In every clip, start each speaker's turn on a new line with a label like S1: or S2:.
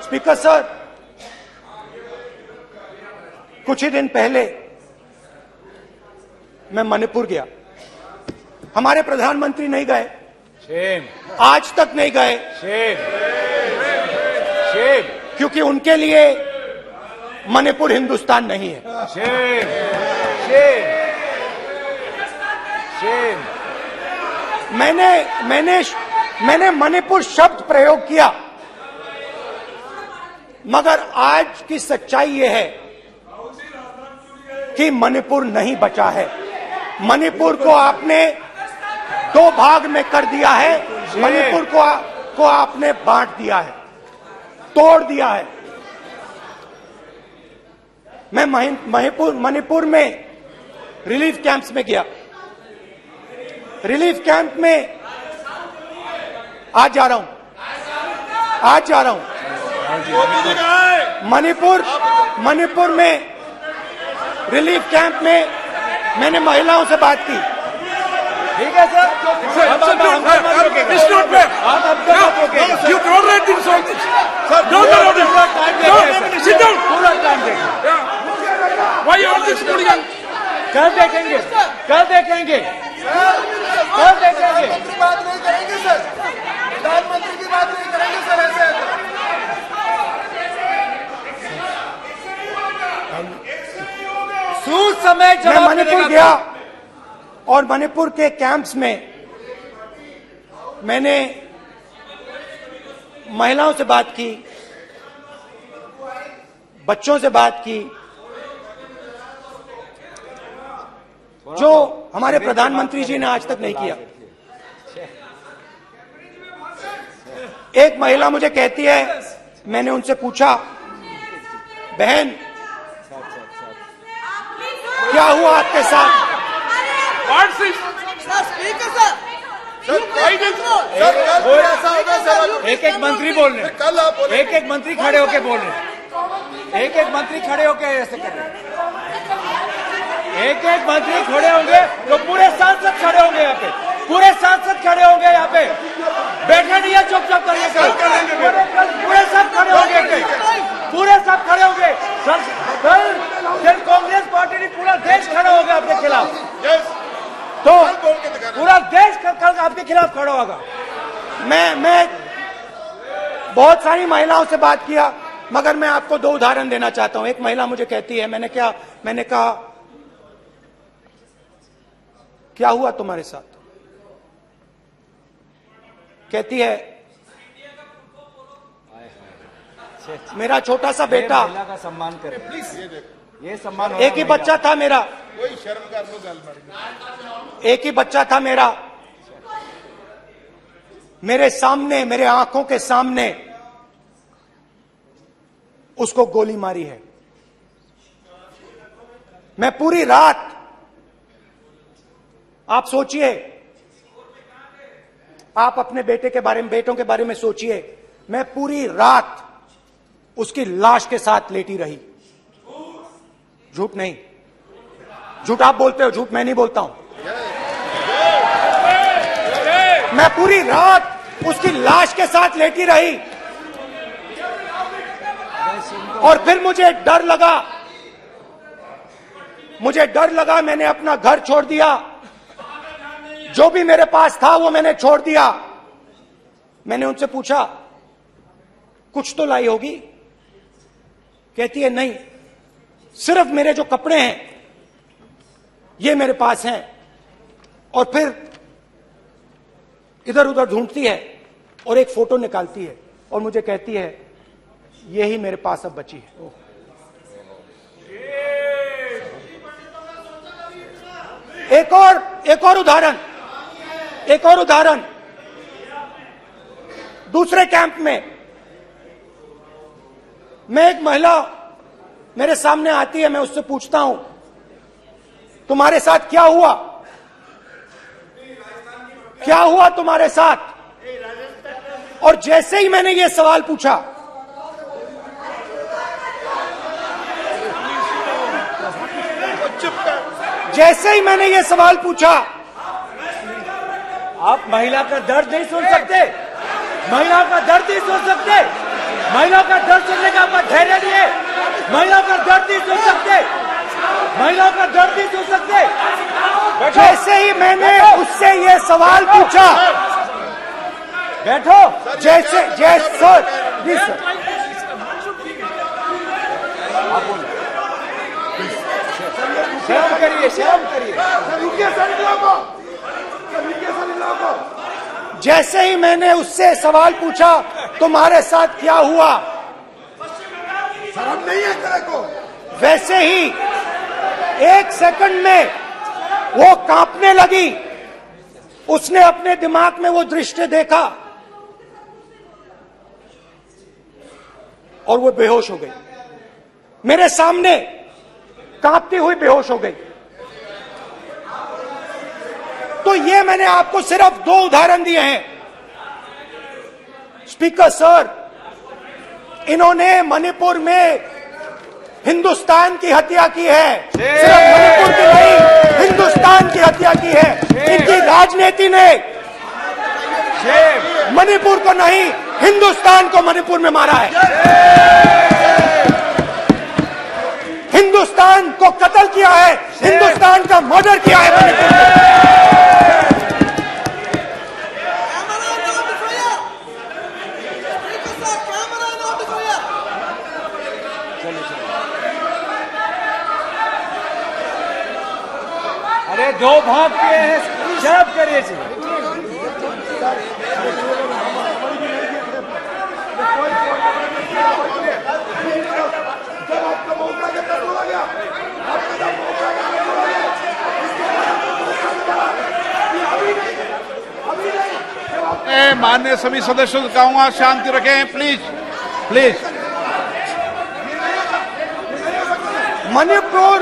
S1: Speaker sir, कुछ ही दिन पहले मैं मणिपुर गया। हमारे प्रधानमंत्री नहीं गए, आज तक नहीं गए, क्योंकि उनके लिए मणिपुर हिंदुस्तान नहीं है। मैंने मणिपुर शब्द प्रयोग किया, मगर आज की सच्चाई यह है कि मणिपुर नहीं बचा है। मणिपुर को आपने दो भाग में कर दिया है, मणिपुर को आपने बांट दिया है, तोड़ दिया है। मैं मणिपुर में रिलीफ कैंप्स में गया। रिलीफ कैंप में आज जा रहा हूं। मणिपुर में रिलीफ कैंप में मैंने महिलाओं से बात की।
S2: ठीक है sir, you tolerate this all this. Sir, don't allow this. Sit down.
S3: पूरा टाइम देखेंगे।
S2: Why all this hooligan?
S3: कल देखेंगे।
S4: बात नहीं करेंगे सर, प्रधानमंत्री की बात नहीं करेंगे सर। ऐसे
S3: सूद समय
S1: मैं मणिपुर गया और मणिपुर के कैंप्स में मैंने महिलाओं से बात की, बच्चों से बात की, जो हमारे प्रधानमंत्री जी ने आज तक नहीं किया। एक महिला मुझे कहती है, मैंने उनसे पूछा, बहन क्या हुआ आपके साथ?
S3: एक एक मंत्री बोल रहे हैं, एक मंत्री खड़े होके बोल रहे हैं, एक मंत्री खड़े होके ऐसे कर रहे हैं, एक मंत्री खड़े होंगे तो पूरे सांसद खड़े होंगे यहाँ पे, पूरे सांसद खड़े होंगे यहाँ पे। बैठे नहीं है, चुप करिए, पूरे सब खड़े होंगे, पूरे सब खड़े होंगे। कल कांग्रेस पार्टी ने पूरा देश खड़ा होगा आपके खिलाफ, तो पूरा देश कल आपके खिलाफ खड़ा होगा।
S1: मैं बहुत सारी महिलाओं से बात किया, मगर मैं आपको दो उदाहरण देना चाहता हूं। एक महिला मुझे कहती है, मैंने कहा क्या हुआ तुम्हारे साथ? कहती है, मेरा छोटा सा बेटा,
S3: महिला का सम्मान करें प्लीज, ये सम्मान।
S1: एक ही बच्चा था मेरा,
S4: कोई शर्म कर लो गल,
S1: एक ही बच्चा था मेरा, मेरे सामने, मेरे आंखों के सामने उसको गोली मारी है। मैं पूरी रात, आप सोचिए, आप अपने बेटों के बारे में सोचिए, मैं पूरी रात उसकी लाश के साथ लेटी रही। झूठ नहीं, झूठ आप बोलते हो, झूठ मैं नहीं बोलता हूं। मैं पूरी रात उसकी लाश के साथ लेटी रही और फिर मुझे डर लगा, मैंने अपना घर छोड़ दिया, जो भी मेरे पास था वो मैंने छोड़ दिया। मैंने उनसे पूछा, कुछ तो लाई होगी? कहती है, नहीं, सिर्फ मेरे जो कपड़े हैं ये मेरे पास हैं। और फिर इधर उधर ढूंढती है और एक फोटो निकालती है और मुझे कहती है, यही मेरे पास अब बची है। एक और उदाहरण, दूसरे कैंप में मैं, एक महिला मेरे सामने आती है, मैं उससे पूछता हूं, तुम्हारे साथ क्या हुआ? क्या हुआ तुम्हारे साथ? और जैसे ही मैंने ये सवाल पूछा, जैसे ही मैंने ये सवाल पूछा,
S3: आप महिला का दर्द नहीं सुन सकते, महिला का दर्द नहीं सुन सकते। महिलाओं का दर्द सुनने का आपका धैर्य नहीं है। महिलाओं का दर्द नहीं सुन सकते, महिलाओं का दर्द नहीं सुन सकते।
S1: जैसे ही मैंने उससे ये सवाल पूछा,
S3: बैठो।
S1: जैसे सर प्लीज सर,
S3: शर्म करिए, शर्म करिए।
S1: जैसे ही मैंने उससे सवाल पूछा तुम्हारे साथ क्या हुआ,
S4: शर्म नहीं है तेरे को?
S1: वैसे ही 1 सेकंड में वो कांपने लगी। उसने अपने दिमाग में वो दृश्य देखा और वो बेहोश हो गई। मेरे सामने कांपती हुई बेहोश हो गई। तो ये मैंने आपको सिर्फ 2 उदाहरण दिए हैं। स्पीकर सर, इन्होंने मणिपुर में हिंदुस्तान की हत्या की है। सिर्फ मणिपुर की नहीं, हिंदुस्तान की हत्या की है। इनकी राजनीति ने मणिपुर को नहीं, हिंदुस्तान को मणिपुर में मारा है। हिंदुस्तान को कत्ल किया है, हिंदुस्तान का मर्डर किया है मणिपुर में।
S3: अरे 2 भाग किए हैं, शर्म करिए जी।
S2: माननीय सभी सदस्यों से कहूंगा शांति रखें, प्लीज प्लीज।
S1: मणिपुर,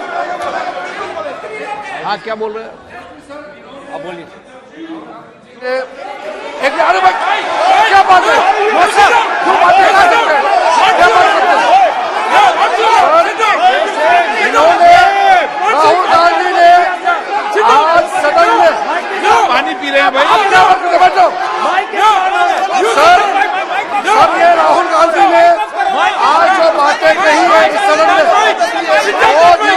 S2: हाँ क्या बोल रहे हैं?
S3: अब बोलिए।
S2: एक अरे भाई क्या बात है? क्यों बात नहीं कर सकते? क्या बात करते हैं? इन्होंने राहुल गांधी ने आज सदन में पानी पी रहे हैं भाई। आप क्या बात करते? बैठो सर। अब ये राहुल गांधी ने आज जो बातें कही है इस सदन में, बहुत ही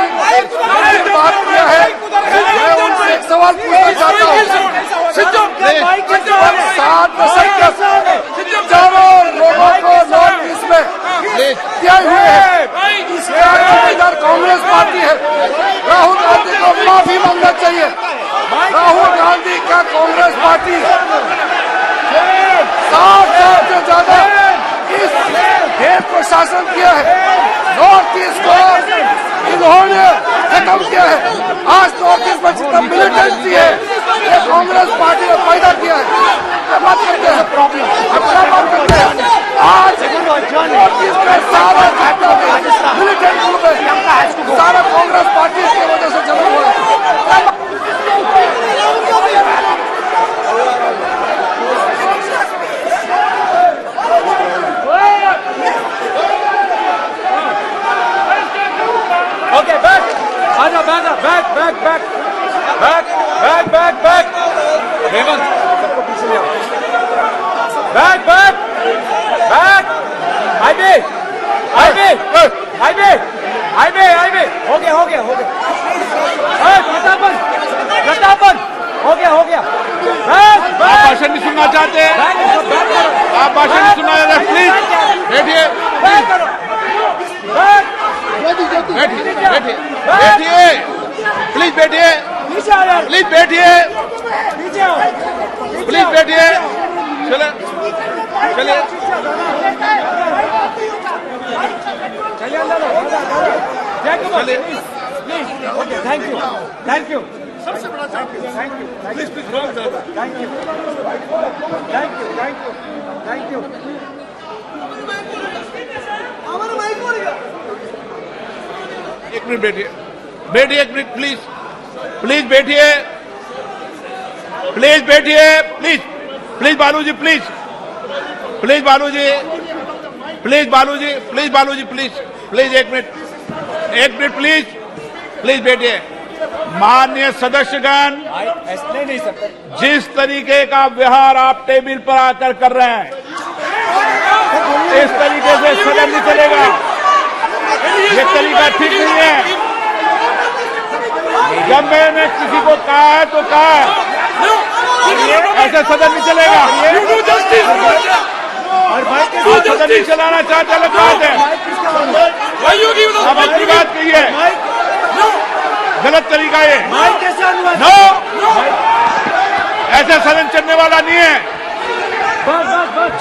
S2: बात किया है। मैं उनसे एक सवाल पूछना चाहता हूँ। 7 दशक तक हजारों लोगों को नॉर्थ ईस्ट में दिए हुए हैं। इसका जिम्मेदार कांग्रेस पार्टी है। राहुल गांधी को माफी मांगना चाहिए। राहुल गांधी का कांग्रेस पार्टी 7 साल से ज्यादा इस देश को शासन किया है। नॉर्थ ईस्ट को इन्होंने खत्म किया है। आज नॉर्थ ईस्ट में जितना मिलिटेंसी है ये कांग्रेस पार्टी ने पैदा किया है। क्या बात करते हैं? क्या बात करते हैं? आज नॉर्थ ईस्ट में सारा मिलिटेंट ग्रुप है, सारा कांग्रेस पार्टी की वजह से जन्म हुआ है।
S3: ओके, बैक आजा, बैक हेमंत, सबको पीछे ले आओ। बैक हाईवे हो गया प्रतापन हो गया।
S2: आप भाषण नहीं सुनना चाहते हैं? आप भाषण नहीं सुनना चाहते? प्लीज बैठिए, प्लीज बैठिए, चलिए
S3: थैंक यू।
S2: एक मिनट बैठिए, एक मिनट प्लीज बैठिए, प्लीज बालूजी, एक मिनट प्लीज बैठिए। माननीय सदस्यगण,
S3: ऐसे नहीं सकते।
S2: जिस तरीके का व्यवहार आप टेबल पर आकर कर रहे हैं, इस तरीके
S5: ऐसे सदन नहीं चलेगा, ये तरीका ठीक नहीं है। जब मैंने किसी को कहा है तो कहा है, ऐसे सदन नहीं चलेगा। आप सदन नहीं चलाना चाहते, अलग बात है। आप अपनी बात कहिए, गलत तरीका ये। नो, ऐसे सदन चलने वाला नहीं है।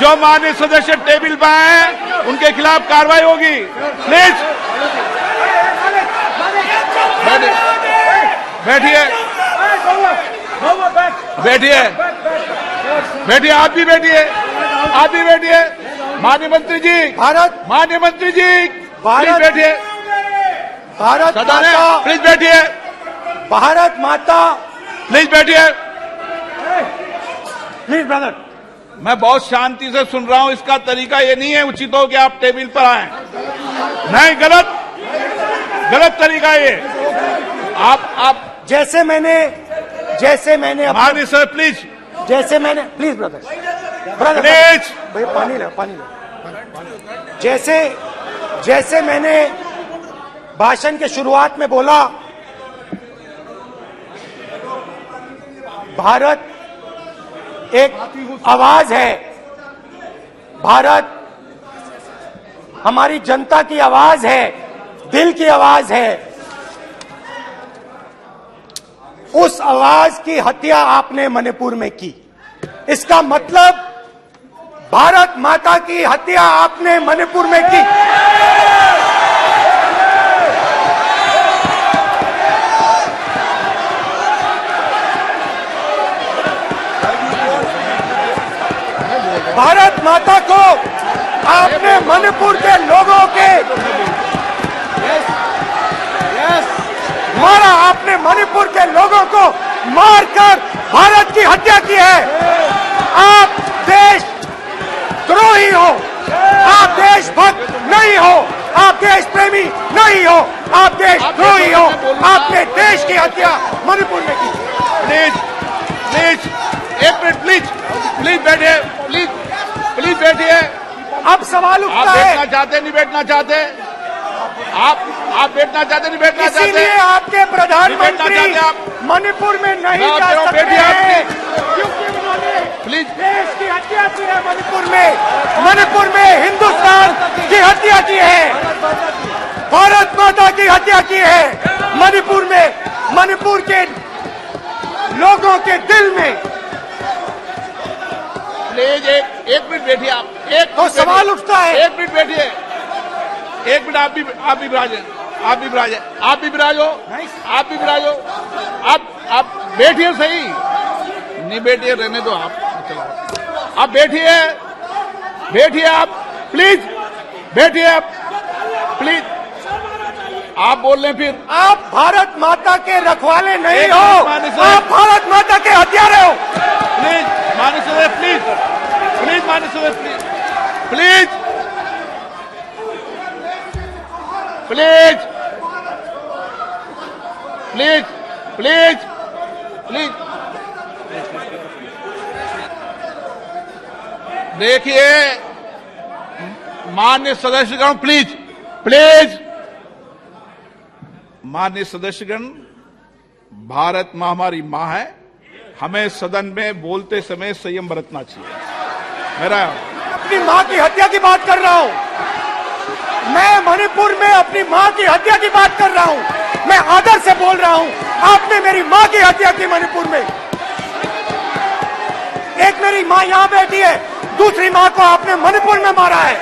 S5: जो माननीय सदस्य टेबल पर हैं, उनके खिलाफ कार्रवाई होगी। प्लीज बैठिए, बैठिए, बैठिए, आप भी बैठिए, आप भी बैठिए। माननीय मंत्री जी, माननीय मंत्री जी, प्लीज बैठिए।
S1: भारत
S5: सदन है,
S1: माता,
S5: प्लीज बैठिए,
S1: भारत माता,
S5: प्लीज बैठिए।
S1: Please brother.
S5: मैं बहुत शांति से सुन रहा हूं, इसका तरीका ये नहीं है उचित हो कि आप टेबल पर आए। नहीं, गलत, गलत तरीका ये। आप
S1: जैसे मैंने
S5: माननीय सर प्लीज,
S1: जैसे मैंने, प्लीज ब्रदर,
S5: प्लीज,
S1: भैया पानी लो, पानी लो। जैसे मैंने भाषण के शुरुआत में बोला, भारत एक आवाज है, भारत हमारी जनता की आवाज है, दिल की आवाज है। उस आवाज की हत्या आपने मणिपुर में की। इसका मतलब भारत माता की हत्या आपने मणिपुर में की। भारत माता को आपने मणिपुर के लोगों के मारा, आपने मणिपुर के लोगों को मारकर भारत की हत्या की है। आप देश द्रोही हो, आप देशभक्त नहीं हो, आप देश प्रेमी नहीं हो, आप देशद्रोही हो। आपने देश की हत्या मणिपुर में की।
S5: प्लीज, प्लीज, एक मिनट, प्लीज, प्लीज बैठिए, प्लीज, प्लीज बैठिए।
S1: अब सवाल
S5: आप
S1: उठता
S5: बैठना
S1: है,
S5: चाहते नहीं बैठना चाहते, आप बैठना चाहते नहीं बैठना चाहते,
S1: इसीलिए आपके
S5: नहीं बैठना
S1: प्रधानमंत्री
S5: चाहते आप।
S1: मणिपुर में नहीं
S5: मैं
S1: जा
S5: आप
S1: सकते
S5: बैठिए, आप
S1: हैं, क्योंकि उन्होंने
S5: प्लीज,
S1: देश की हत्या की है। मणिपुर में हिंदुस्तान की हत्या की है, भारत माता की हत्या की है। मणिपुर में, मणिपुर के लोगों के दिल में।
S5: प्लीज एक मिनट बैठिए आप, एक
S1: तो
S5: मिनट
S1: सवाल
S5: बैठिए,
S1: उठता है,
S5: एक मिनट बैठिए, एक मिनट। आप भी विराजे, आप भी विराजे, आप भी विराजो, आप भी विराजो। आप बैठिए सही, नहीं बैठिए रहने दो आप, चलो आप बैठिए, बैठिए आप, प्लीज बैठिए आप, प्लीज। आप बोल रहे हैं फिर,
S1: आप भारत माता के रखवाले नहीं हो,
S5: माननीय सर।
S1: आप भारत माता के हत्यारे हो।
S5: प्लीज माननीय सदस्य, प्लीज, प्लीज माननीय सदस्य, please, please, please, please, please. देखिए माननीय सदस्यगण, प्लीज, प्लीज, माननीय सदस्यगण, भारत मां हमारी मां है, हमें सदन में बोलते समय संयम बरतना चाहिए। मेरा
S1: अपनी मां की हत्या की बात कर रहा हूं, मैं मणिपुर में अपनी मां की हत्या की बात कर रहा हूं, मैं आदर से बोल रहा हूं। आपने मेरी मां की हत्या की मणिपुर में। एक मेरी मां यहां बैठी है, दूसरी मां को आपने मणिपुर में मारा है।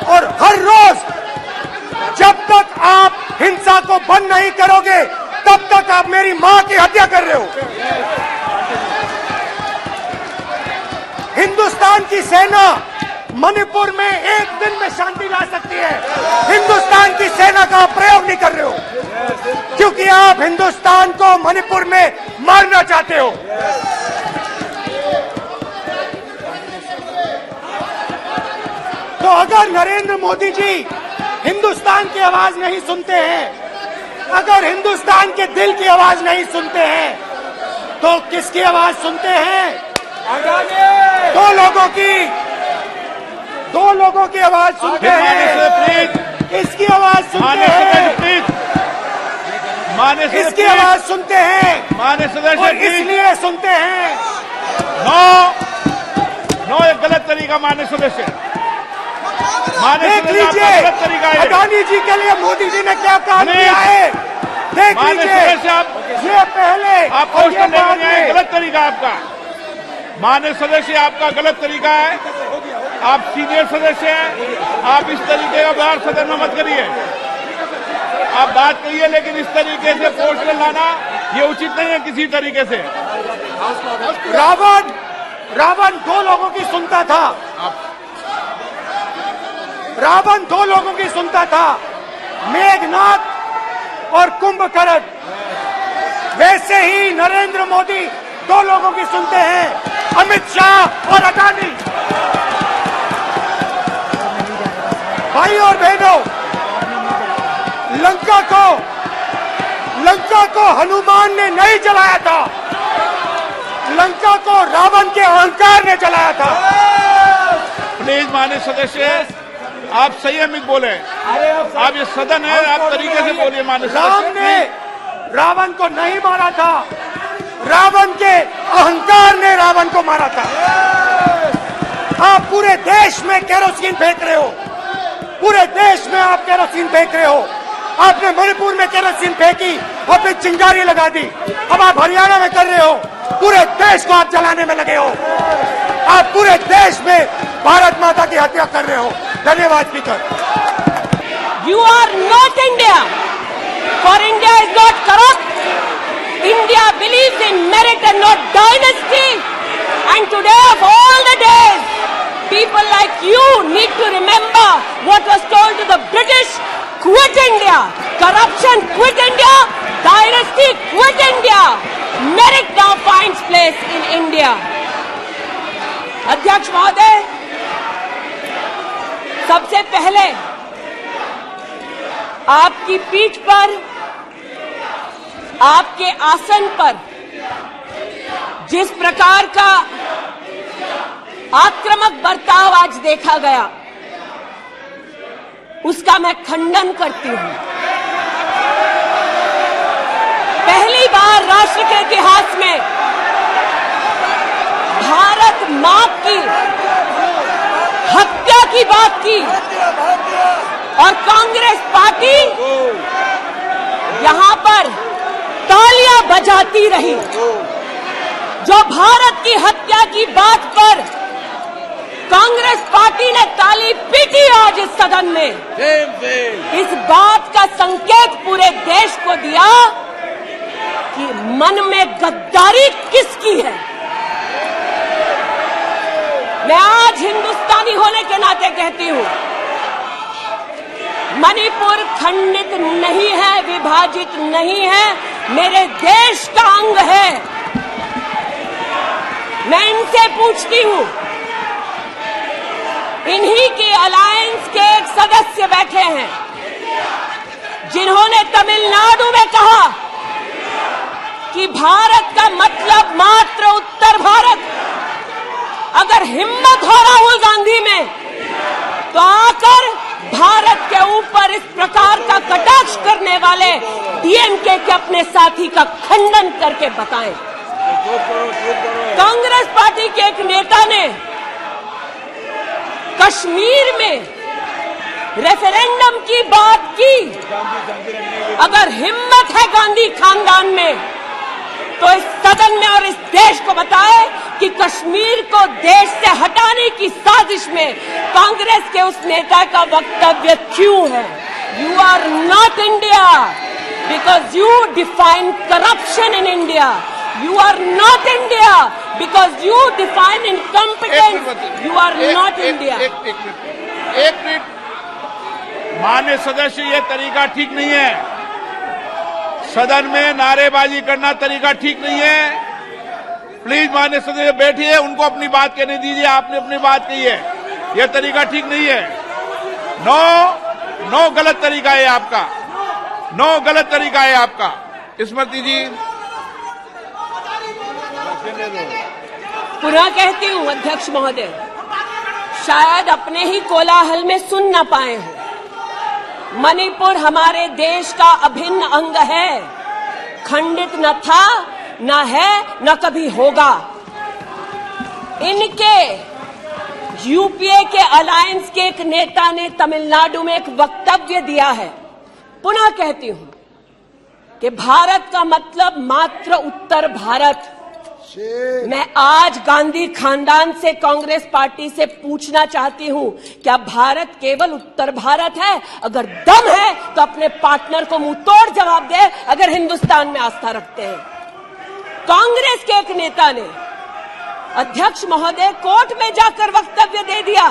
S1: और हर रोज जब तक आप हिंसा को बंद नहीं करोगे, तब तक आप मेरी मां की हत्या कर रहे हो। हिंदुस्तान की सेना मणिपुर में एक दिन में शांति ला सकती है। हिंदुस्तान की सेना का आप प्रयोग नहीं कर रहे हो, क्योंकि आप हिंदुस्तान को मणिपुर में मारना चाहते हो। तो अगर नरेंद्र मोदी जी हिंदुस्तान की आवाज नहीं सुनते हैं, अगर हिंदुस्तान के दिल की आवाज नहीं सुनते हैं, तो किसकी आवाज सुनते हैं? दो लोगों की आवाज सुनते हैं, इसकी आवाज सुनते हैं, इसकी आवाज सुनते हैं,
S5: माननीय सदस्य
S1: और इसलिए सुनते हैं।
S5: नो एक गलत तरीका माननीय सदस्य,
S1: देख लीजिए
S5: गलत तरीका है।
S1: अडानी जी के लिए मोदी जी ने क्या काम किया है, देख
S5: माननीय
S1: लीजिए।
S5: सदस्य
S1: ये पहले
S5: आप
S1: और ये
S5: क्वेश्चन
S1: बाद
S5: लेकर आए,
S1: में।
S5: गलत तरीका आपका। माननीय सदस्य आपका गलत तरीका है, आप सीनियर सदस्य हैं, आप इस तरीके का व्यवहार सदन में मत करिए। आप बात करिए, लेकिन इस तरीके से पोस्टर लाना ये उचित नहीं है किसी तरीके से।
S1: रावण दो लोगों की सुनता था, रावण दो लोगों की सुनता था, मेघनाथ और कुंभकर्ण। वैसे ही नरेंद्र मोदी दो लोगों की सुनते हैं, अमित शाह और अडानी। भाई और बहनों, लंका को हनुमान ने नहीं जलाया था, लंका को रावण के अहंकार ने जलाया था।
S5: प्लीज माननीय सदस्य आप संयमित बोले, आप ये सदन है, आप तरीके से बोलिए। माननीय
S1: राम
S5: सदस्य
S1: ने रावण को नहीं मारा था, रावण के अहंकार ने रावण को मारा था। आप पूरे देश में केरोसिन फेंक रहे हो, पूरे देश में आप केरोसिन फेंक रहे हो। आपने मणिपुर में केरोसिन फेंकी और फिर चिंगारी लगा दी, अब आप हरियाणा में कर रहे हो, पूरे देश को आप जलाने में लगे हो। आप पूरे देश में भारत माता की हत्या कर रहे हो। धन्यवाद speaker.
S6: You are not India, for India is not corrupt. India believes in merit and not dynasty. And today of all the days, people like you need to remember what was told to the British: quit India, corruption quit India, dynasty quit India. Merit now finds place in India. अध्यक्ष महोदय, सबसे पहले आपकी पीठ पर, आपके आसन पर जिस प्रकार का आक्रामक बर्ताव आज देखा गया, उसका मैं खंडन करती हूं। पहली बार राष्ट्र के इतिहास में भारत मां की हत्या की बात की और कांग्रेस पार्टी यहां पर तालियां बजाती रही। जो भारत की हत्या की बात पर कांग्रेस पार्टी ने ताली पीटी आज इस सदन में, इस बात का संकेत पूरे देश को दिया कि मन में गद्दारी किसकी है। मैं आज हिंदुस्तानी होने के नाते कहती हूं, मणिपुर खंडित नहीं है, विभाजित नहीं है, मेरे देश का अंग है। मैं इनसे पूछती हूं, इन्हीं के अलायंस के एक सदस्य बैठे हैं जिन्होंने तमिलनाडु में कहा कि भारत का मतलब मात्र उत्तर भारत। अगर हिम्मत हो राहुल गांधी में तो आकर भारत के ऊपर इस प्रकार का कटाक्ष करने वाले डीएमके के अपने साथी का खंडन करके बताएं। कांग्रेस पार्टी के एक नेता ने कश्मीर में रेफरेंडम की बात की। अगर हिम्मत है गांधी खानदान में तो इस सदन में और इस देश को बताए कि कश्मीर को देश से हटाने की साजिश में कांग्रेस के उस नेता का वक्तव्य क्यों है। You are not India because you define corruption in India. You are not India because you define incompetence. You are not India.
S5: एक मिनट माननीय सदस्य, ये तरीका ठीक नहीं है। सदन में नारेबाजी करना तरीका ठीक नहीं है। प्लीज माननीय सदस्य बैठिए, उनको अपनी बात कहने दीजिए। आपने अपनी बात कही है, यह तरीका ठीक नहीं है। नो गलत तरीका है आपका, नो गलत तरीका है आपका। स्मृति जी
S6: पुनः कहती हूं अध्यक्ष महोदय, शायद अपने ही कोलाहल में सुन न पाए हो। मणिपुर हमारे देश का अभिन्न अंग है, खंडित न था, न है, न कभी होगा। इनके यूपीए के अलायंस के एक नेता ने तमिलनाडु में एक वक्तव्य दिया है। पुनः कहती हूं कि भारत का मतलब मात्र उत्तर भारत। मैं आज गांधी खानदान से, कांग्रेस पार्टी से पूछना चाहती हूं, क्या भारत केवल उत्तर भारत है? अगर दम है तो अपने पार्टनर को मुंह तोड़ जवाब दे, अगर हिंदुस्तान में आस्था रखते हैं। कांग्रेस के एक नेता ने, अध्यक्ष महोदय, कोर्ट में जाकर वक्तव्य दे दिया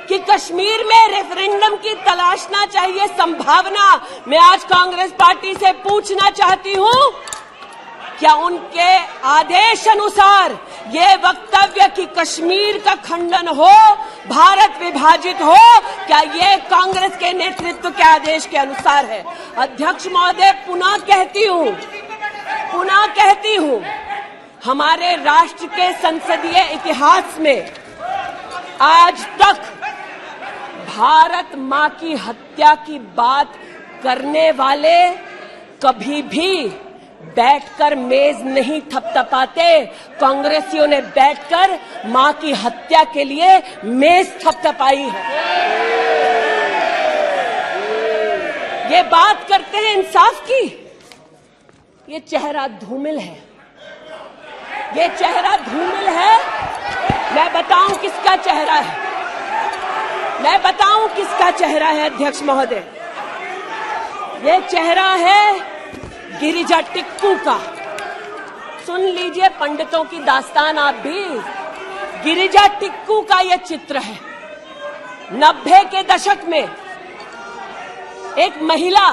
S6: कि कश्मीर में रेफरेंडम की तलाशना चाहिए संभावना। मैं आज कांग्रेस पार्टी से पूछना चाहती हूं, क्या उनके आदेश अनुसार ये वक्तव्य कि कश्मीर का खंडन हो, भारत विभाजित हो, क्या ये कांग्रेस के नेतृत्व के आदेश के अनुसार है? अध्यक्ष महोदय, पुनः कहती हूं, हमारे राष्ट्र के संसदीय इतिहास में आज तक भारत मां की हत्या की बात करने वाले कभी भी बैठकर मेज नहीं थपथपाते। कांग्रेसियों ने बैठकर मां की हत्या के लिए मेज थपथपाई है। ये बात करते हैं इंसाफ की, ये चेहरा धूमिल है, ये चेहरा धूमिल है। मैं बताऊं किसका चेहरा है, मैं बताऊं किसका चेहरा है अध्यक्ष महोदय। ये चेहरा है गिरिजा टिक्कू का। सुन लीजिए पंडितों की दास्तान आप भी। गिरिजा टिक्कू का यह चित्र है। 90 के दशक में एक महिला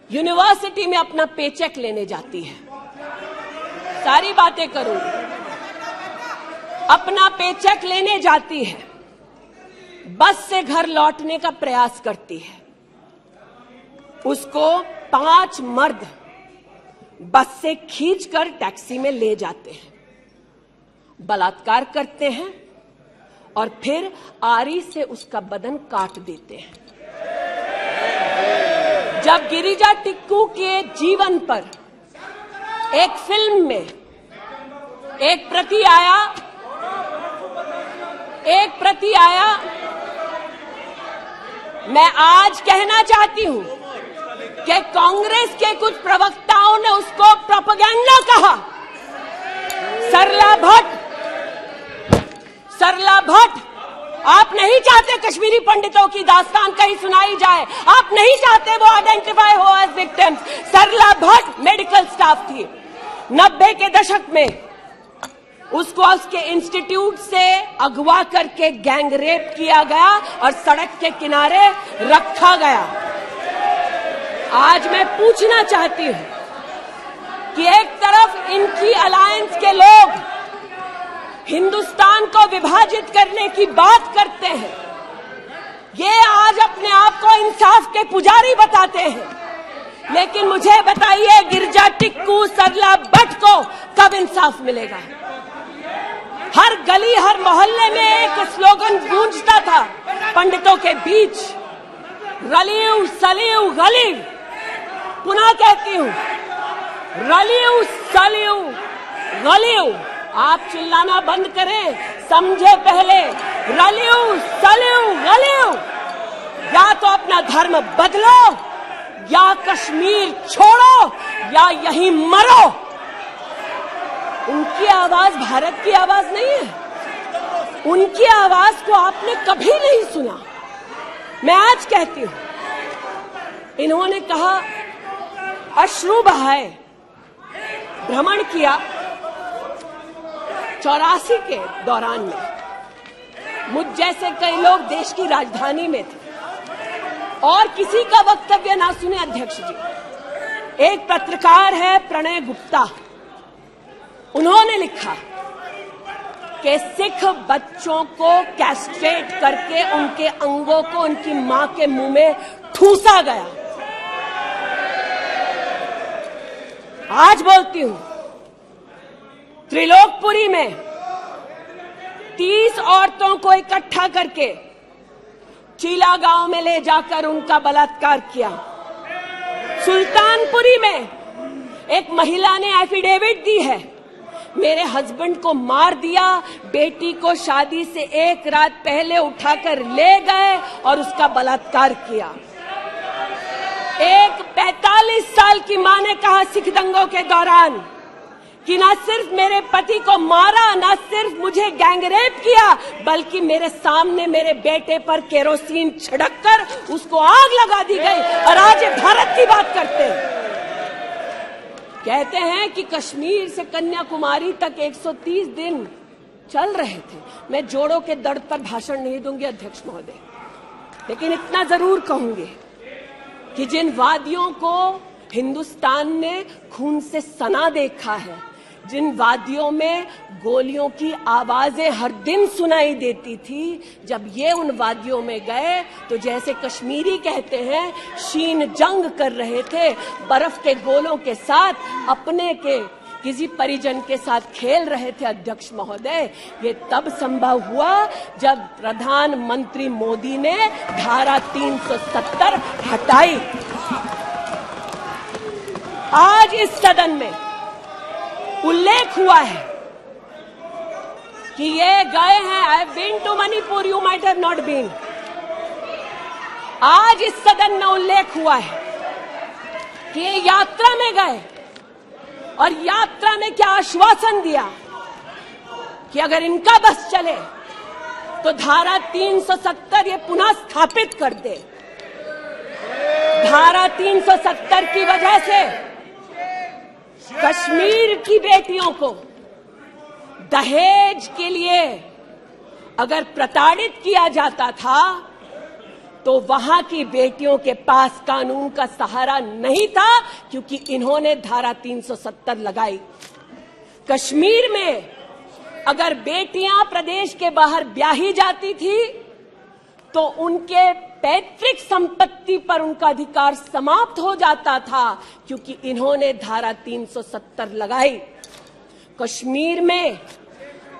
S6: यूनिवर्सिटी में अपना पेचेक लेने जाती है। सारी बातें करूंगी। अपना पेचेक लेने जाती है, बस से घर लौटने का प्रयास करती है। उसको 5 मर्द बस से खींचकर टैक्सी में ले जाते हैं, बलात्कार करते हैं और फिर आरी से उसका बदन काट देते हैं। जब गिरिजा टिक्कू के जीवन पर एक फिल्म में एक प्रति आया, मैं आज कहना चाहती हूं कि कांग्रेस के कुछ प्रवक्ताओं ने उसको प्रोपेगेंडा कहा। सरला भट्ट, आप नहीं चाहते कश्मीरी पंडितों की दास्तान कहीं सुनाई जाए, आप नहीं चाहते वो आइडेंटिफाई हो एज विक्टिम्स। सरला भट्ट मेडिकल स्टाफ थी। 90 के दशक में उसको उसके इंस्टीट्यूट से अगवा करके गैंग रेप किया गया और सड़क के किनारे रखा गया। आज मैं पूछना चाहती हूं कि एक तरफ इनकी अलायंस के लोग हिंदुस्तान को विभाजित करने की बात करते हैं, ये आज अपने आप को इंसाफ के पुजारी बताते हैं, लेकिन मुझे बताइए गिरिजा टिक्कू, सरला भट्ट को कब इंसाफ मिलेगा? हर गली, हर मोहल्ले में एक स्लोगन गूंजता था पंडितों के बीच, रलियू सलियू गलियू। पुनः कहती हूं, रलियू सलियू गलियू। आप चिल्लाना बंद करें, समझे पहले। रलियू सलियू गलियू। या तो अपना धर्म बदलो, या कश्मीर छोड़ो, या यहीं मरो। उनकी आवाज भारत की आवाज नहीं है। उनकी आवाज को आपने कभी नहीं सुना। मैं आज कहती हूं, इन्होंने कहा अश्रु बहाए, भ्रमण किया 84 के दौरान में। मुझ जैसे कई लोग देश की राजधानी में थे और किसी का वक्तव्य ना सुने। अध्यक्ष जी, एक पत्रकार है प्रणय गुप्ता, उन्होंने लिखा कि सिख बच्चों को कैस्ट्रेट करके उनके अंगों को उनकी मां के मुंह में ठूसा गया। आज बोलती हूं, त्रिलोकपुरी में 30 औरतों को इकट्ठा करके चीला गांव में ले जाकर उनका बलात्कार किया। सुल्तानपुरी में एक महिला ने एफिडेविट दी है, मेरे हस्बैंड को मार दिया, बेटी को शादी से एक रात पहले उठाकर ले गए और उसका बलात्कार किया। एक 45 साल की मां ने कहा सिख दंगों के दौरान कि ना सिर्फ मेरे पति को मारा, ना सिर्फ मुझे गैंगरेप किया, बल्कि मेरे सामने मेरे बेटे पर केरोसिन छिड़ककर उसको आग लगा दी गई। और आज ये भारत की बात करते हैं। कहते हैं कि कश्मीर से कन्याकुमारी तक 130 दिन चल रहे थे। मैं जोड़ों के दर्द पर भाषण नहीं दूंगी अध्यक्ष महोदय, लेकिन इतना जरूर कहूंगी कि जिन वादियों को हिंदुस्तान ने खून से सना देखा है, जिन वादियों में गोलियों की आवाजें हर दिन सुनाई देती थी, जब ये उन वादियों में गए तो जैसे कश्मीरी कहते हैं शीन जंग कर रहे थे, बर्फ के गोलों के साथ अपने के किसी परिजन के साथ खेल रहे थे। अध्यक्ष महोदय, ये तब संभव हुआ जब प्रधानमंत्री मोदी ने धारा 370 हटाई। आज इस सदन में उल्लेख हुआ है कि ये गए हैं, I have been to Manipur, you might have not been. आज इस सदन में उल्लेख हुआ है कि ये यात्रा में गए और यात्रा में क्या आश्वासन दिया कि अगर इनका बस चले तो धारा 370 ये पुनः स्थापित कर दे। धारा 370 की वजह से कश्मीर की बेटियों को दहेज के लिए अगर प्रताड़ित किया जाता था तो वहां की बेटियों के पास कानून का सहारा नहीं था, क्योंकि इन्होंने धारा 370 लगाई। कश्मीर में अगर बेटियां प्रदेश के बाहर ब्याही जाती थी तो उनके पैतृक संपत्ति पर उनका अधिकार समाप्त हो जाता था, क्योंकि इन्होंने धारा 370 लगाई। कश्मीर में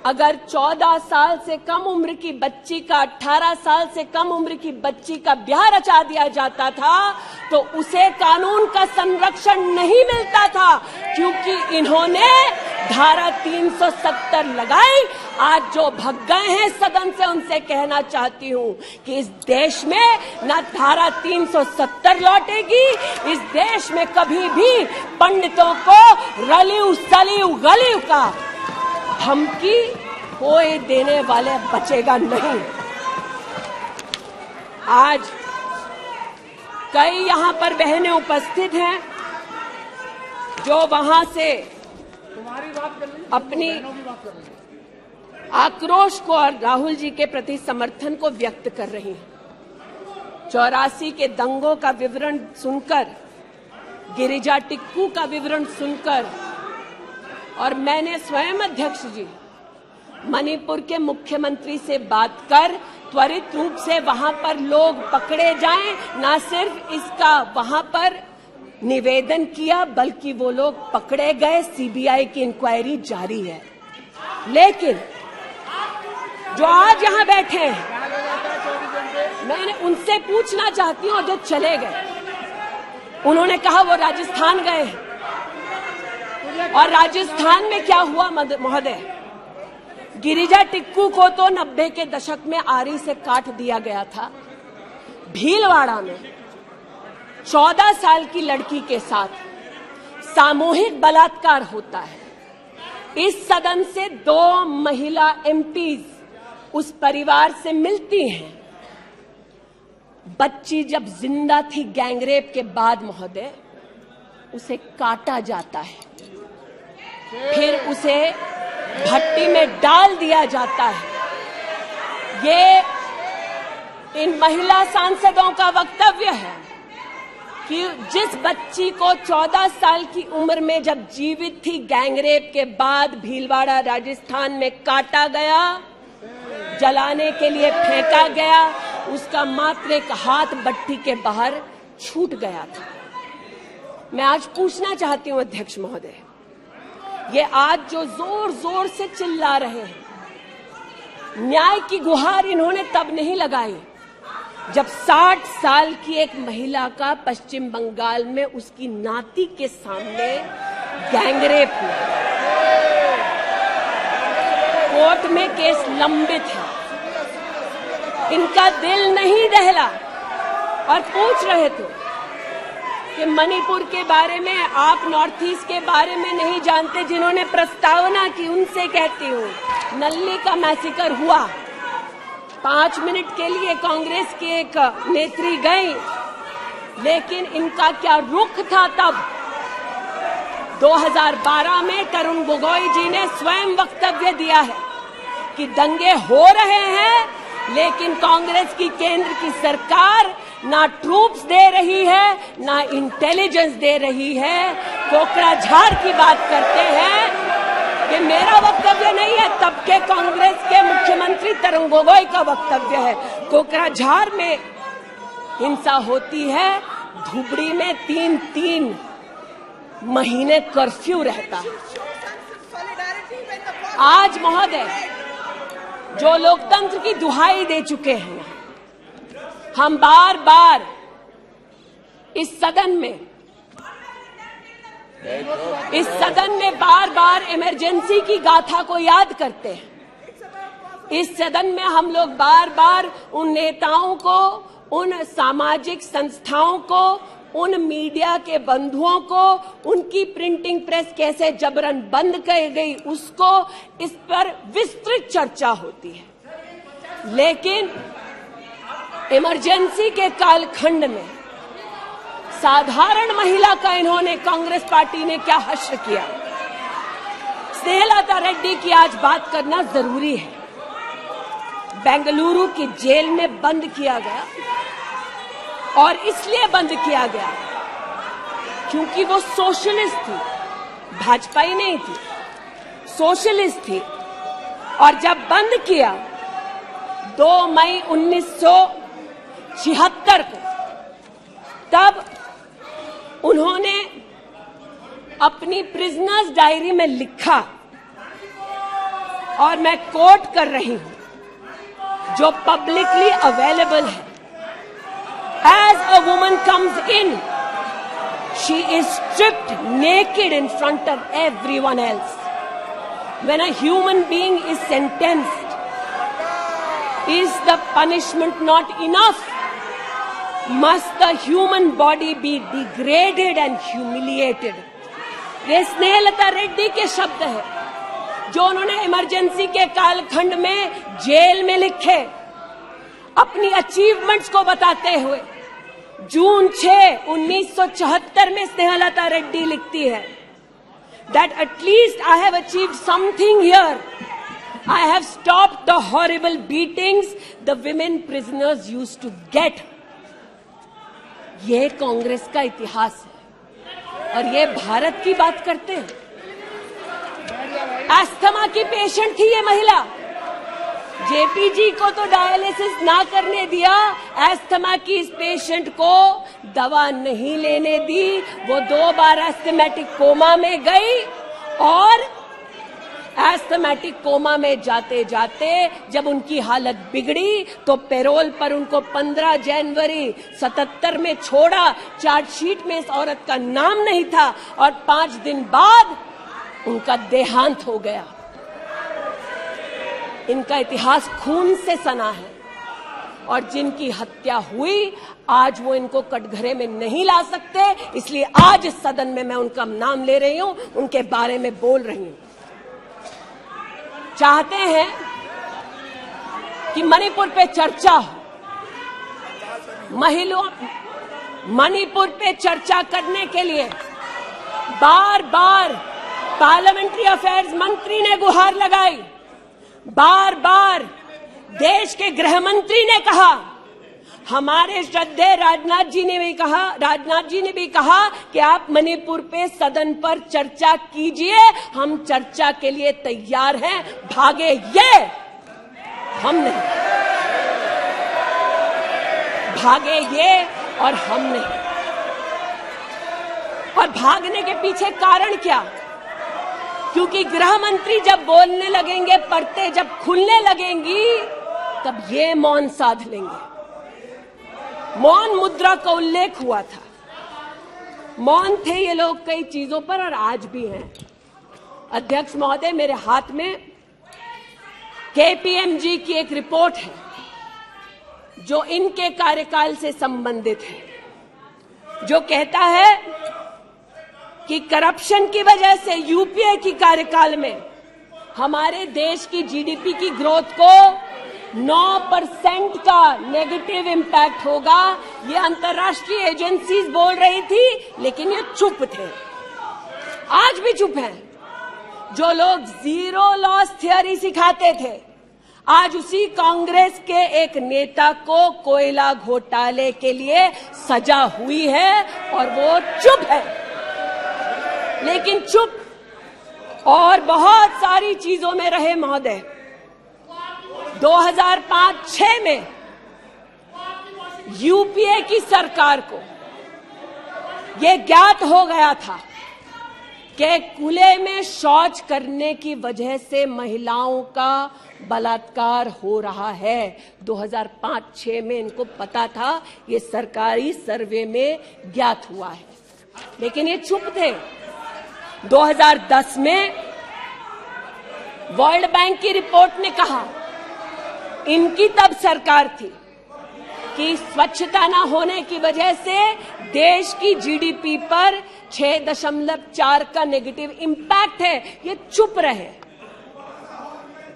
S6: अगर 14 साल से कम उम्र की बच्ची का 18 साल से कम उम्र की बच्ची का ब्याह रचा दिया जाता था तो उसे कानून का संरक्षण नहीं मिलता था, क्योंकि इन्होंने धारा 370 लगाई। आज जो भग गए हैं सदन से, उनसे कहना चाहती हूं कि इस देश में न धारा 370 लौटेगी। इस देश में कभी भी पंडितों को रलिव सलिव गलिव का धमकी कोई देने वाले बचेगा नहीं। आज कई यहां पर बहनें उपस्थित हैं जो वहां से अपनी आक्रोश को और राहुल जी के प्रति समर्थन को व्यक्त कर रही हैं। 84 के दंगों का विवरण सुनकर, गिरिजा टिक्कू का विवरण सुनकर, और मैंने स्वयं अध्यक्ष जी मणिपुर के मुख्यमंत्री से बात कर त्वरित रूप से वहां पर लोग पकड़े जाएं, ना सिर्फ इसका वहां पर निवेदन किया बल्कि वो लोग पकड़े गए। सीबीआई की इंक्वायरी जारी है। लेकिन जो आज यहां बैठे हैं, मैंने उनसे पूछना चाहती हूं, जो चले गए, उन्होंने कहा वो राजस्थान गए, और राजस्थान में क्या हुआ महोदय? गिरिजा टिक्कू को तो 90 के दशक में आरी से काट दिया गया था। भीलवाड़ा में 14 साल की लड़की के साथ सामूहिक बलात्कार होता है। इस सदन से 2 महिला एमपीज उस परिवार से मिलती हैं। बच्ची जब जिंदा थी गैंगरेप के बाद महोदय, उसे काटा जाता है, फिर उसे भट्टी में डाल दिया जाता है। ये इन महिला सांसदों का वक्तव्य है कि जिस बच्ची को 14 साल की उम्र में जब जीवित थी गैंगरेप के बाद भीलवाड़ा राजस्थान में काटा गया, जलाने के लिए फेंका गया, उसका मात्र एक हाथ भट्टी के बाहर छूट गया था। मैं आज पूछना चाहती हूं अध्यक्ष महोदय, ये आज जो जोर जोर से चिल्ला रहे हैं, न्याय की गुहार इन्होंने तब नहीं लगाई जब 60 साल की एक महिला का पश्चिम बंगाल में उसकी नाती के सामने गैंगरेप हुआ। कोर्ट में केस लंबित है, इनका दिल नहीं दहला और पूछ रहे थे कि मणिपुर के बारे में आप नॉर्थ ईस्ट के बारे में नहीं जानते। जिन्होंने प्रस्तावना की उनसे कहती हूँ, नल्ली का मैसेकर हुआ, 5 मिनट के लिए कांग्रेस की एक नेत्री गई, लेकिन इनका क्या रुख था तब। 2012 में तरुण गोगोई जी ने स्वयं वक्तव्य दिया है कि दंगे हो रहे हैं, लेकिन कांग्रेस की केंद्र की सरकार ना ट्रूप्स दे रही है, ना इंटेलिजेंस दे रही है। कोकराझार की बात करते हैं, ये मेरा वक्तव्य नहीं है, तब के कांग्रेस के मुख्यमंत्री तरुण गोगोई का वक्तव्य है। कोकराझार में हिंसा होती है, धुबड़ी में 3-3 महीने कर्फ्यू रहता है। आज महोदय, जो लोकतंत्र की दुहाई दे चुके हैं, हम बार बार इस सदन में बार बार इमरजेंसी की गाथा को याद करते हैं। इस सदन में हम लोग बार बार उन नेताओं को, उन सामाजिक संस्थाओं को, उन मीडिया के बंधुओं को, उनकी प्रिंटिंग प्रेस कैसे जबरन बंद कर गई, उसको, इस पर विस्तृत चर्चा होती है। लेकिन इमरजेंसी के कालखंड में साधारण महिला का इन्होंने, कांग्रेस पार्टी ने क्या हश्र किया। स्नेहलता रेड्डी की आज बात करना जरूरी है। बेंगलुरु की जेल में बंद किया गया, और इसलिए बंद किया गया क्योंकि वो सोशलिस्ट थी, भाजपाई नहीं थी, सोशलिस्ट थी। और जब बंद किया 2 मई 1976 को, तब उन्होंने अपनी प्रिजनर्स डायरी में लिखा, और मैं कोट कर रही हूं, जो पब्लिकली अवेलेबल है। As a woman comes in, she is stripped naked in front of everyone else. When a human being is sentenced, is the punishment not enough? Must the human body be degraded and humiliated? ये स्नेहलता रेड्डी के शब्द है, जो उन्होंने emergency के कालखंड में jail में लिखे, अपनी अचीवमेंट्स को बताते हुए। जून 6, 1974 में स्नेहलता रेड्डी लिखती है, that at least I have achieved something here. I have stopped the horrible beatings the women prisoners used to get. ये कांग्रेस का इतिहास है, और ये भारत की बात करते हैं। अस्थमा की पेशेंट थी ये महिला, जेपीजी को तो डायलिसिस ना करने दिया, अस्थमा की इस पेशेंट को दवा नहीं लेने दी। वो 2 बार एस्थमेटिक कोमा में गई, और एस्थमेटिक कोमा में जाते जाते जब उनकी हालत बिगड़ी तो पैरोल पर उनको 15 जनवरी 77 में छोड़ा। चार्जशीट में इस औरत का नाम नहीं था, और 5 दिन बाद उनका देहांत हो गया। इनका इतिहास खून से सना है, और जिनकी हत्या हुई, आज वो इनको कटघरे में नहीं ला सकते, इसलिए आज इस सदन में मैं उनका नाम ले रही हूं, उनके बारे में बोल रही हूं। चाहते हैं कि मणिपुर पे चर्चा हो, मणिपुर पे चर्चा करने के लिए बार बार पार्लियामेंट्री अफेयर्स मंत्री ने गुहार लगाई, बार बार देश के गृह मंत्री ने कहा, हमारे श्रद्धेय राजनाथ जी ने भी कहा कि आप मणिपुर पे सदन पर चर्चा कीजिए, हम चर्चा के लिए तैयार हैं, भागे ये, हम नहीं, भागे ये और हम नहीं। और भागने के पीछे कारण क्या? क्योंकि गृह मंत्री जब बोलने लगेंगे, पढ़ते जब खुलने लगेंगी, तब ये मौन साध लेंगे। मौन मुद्रा का उल्लेख हुआ था, मौन थे ये लोग कई चीजों पर और आज भी हैं। अध्यक्ष महोदय, मेरे हाथ में केपीएमजी की एक रिपोर्ट है जो इनके कार्यकाल से संबंधित है, जो कहता है कि करप्शन की वजह से यूपीए की कार्यकाल में हमारे देश की जीडीपी की ग्रोथ को 9% का नेगेटिव इंपैक्ट होगा। ये अंतर्राष्ट्रीय एजेंसीज बोल रही थी, लेकिन ये चुप थे, आज भी चुप हैं। जो लोग जीरो लॉस थियरी सिखाते थे, आज उसी कांग्रेस के एक नेता को कोयला घोटाले के लिए सजा हुई है और वो चुप है। लेकिन चुप और बहुत सारी चीजों में रहे महोदय। 2005-06 में यूपीए की सरकार को यह ज्ञात हो गया था कि खुले में शौच करने की वजह से महिलाओं का बलात्कार हो रहा है। 2005-06 में इनको पता था, ये सरकारी सर्वे में ज्ञात हुआ है, लेकिन ये चुप थे। 2010 में वर्ल्ड बैंक की रिपोर्ट ने कहा, इनकी तब सरकार थी, कि स्वच्छता न होने की वजह से देश की जीडीपी पर 6.4 का नेगेटिव इंपैक्ट है। ये चुप रहे।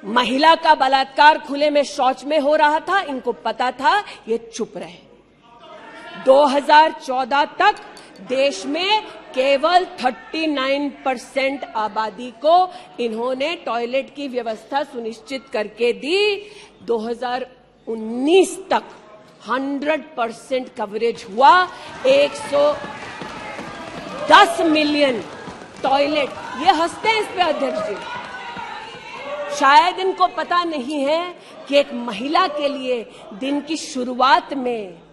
S6: महिला का बलात्कार खुले में शौच में हो रहा था, इनको पता था, ये चुप रहे। 2014 तक देश में केवल 39% आबादी को इन्होंने टॉयलेट की व्यवस्था सुनिश्चित करके दी। 2019 तक 100% कवरेज हुआ। 110 मिलियन टॉयलेट। ये हंसते हैं इस पे अध्यक्ष जी। शायद इनको पता नहीं है कि एक महिला के लिए दिन की शुरुआत में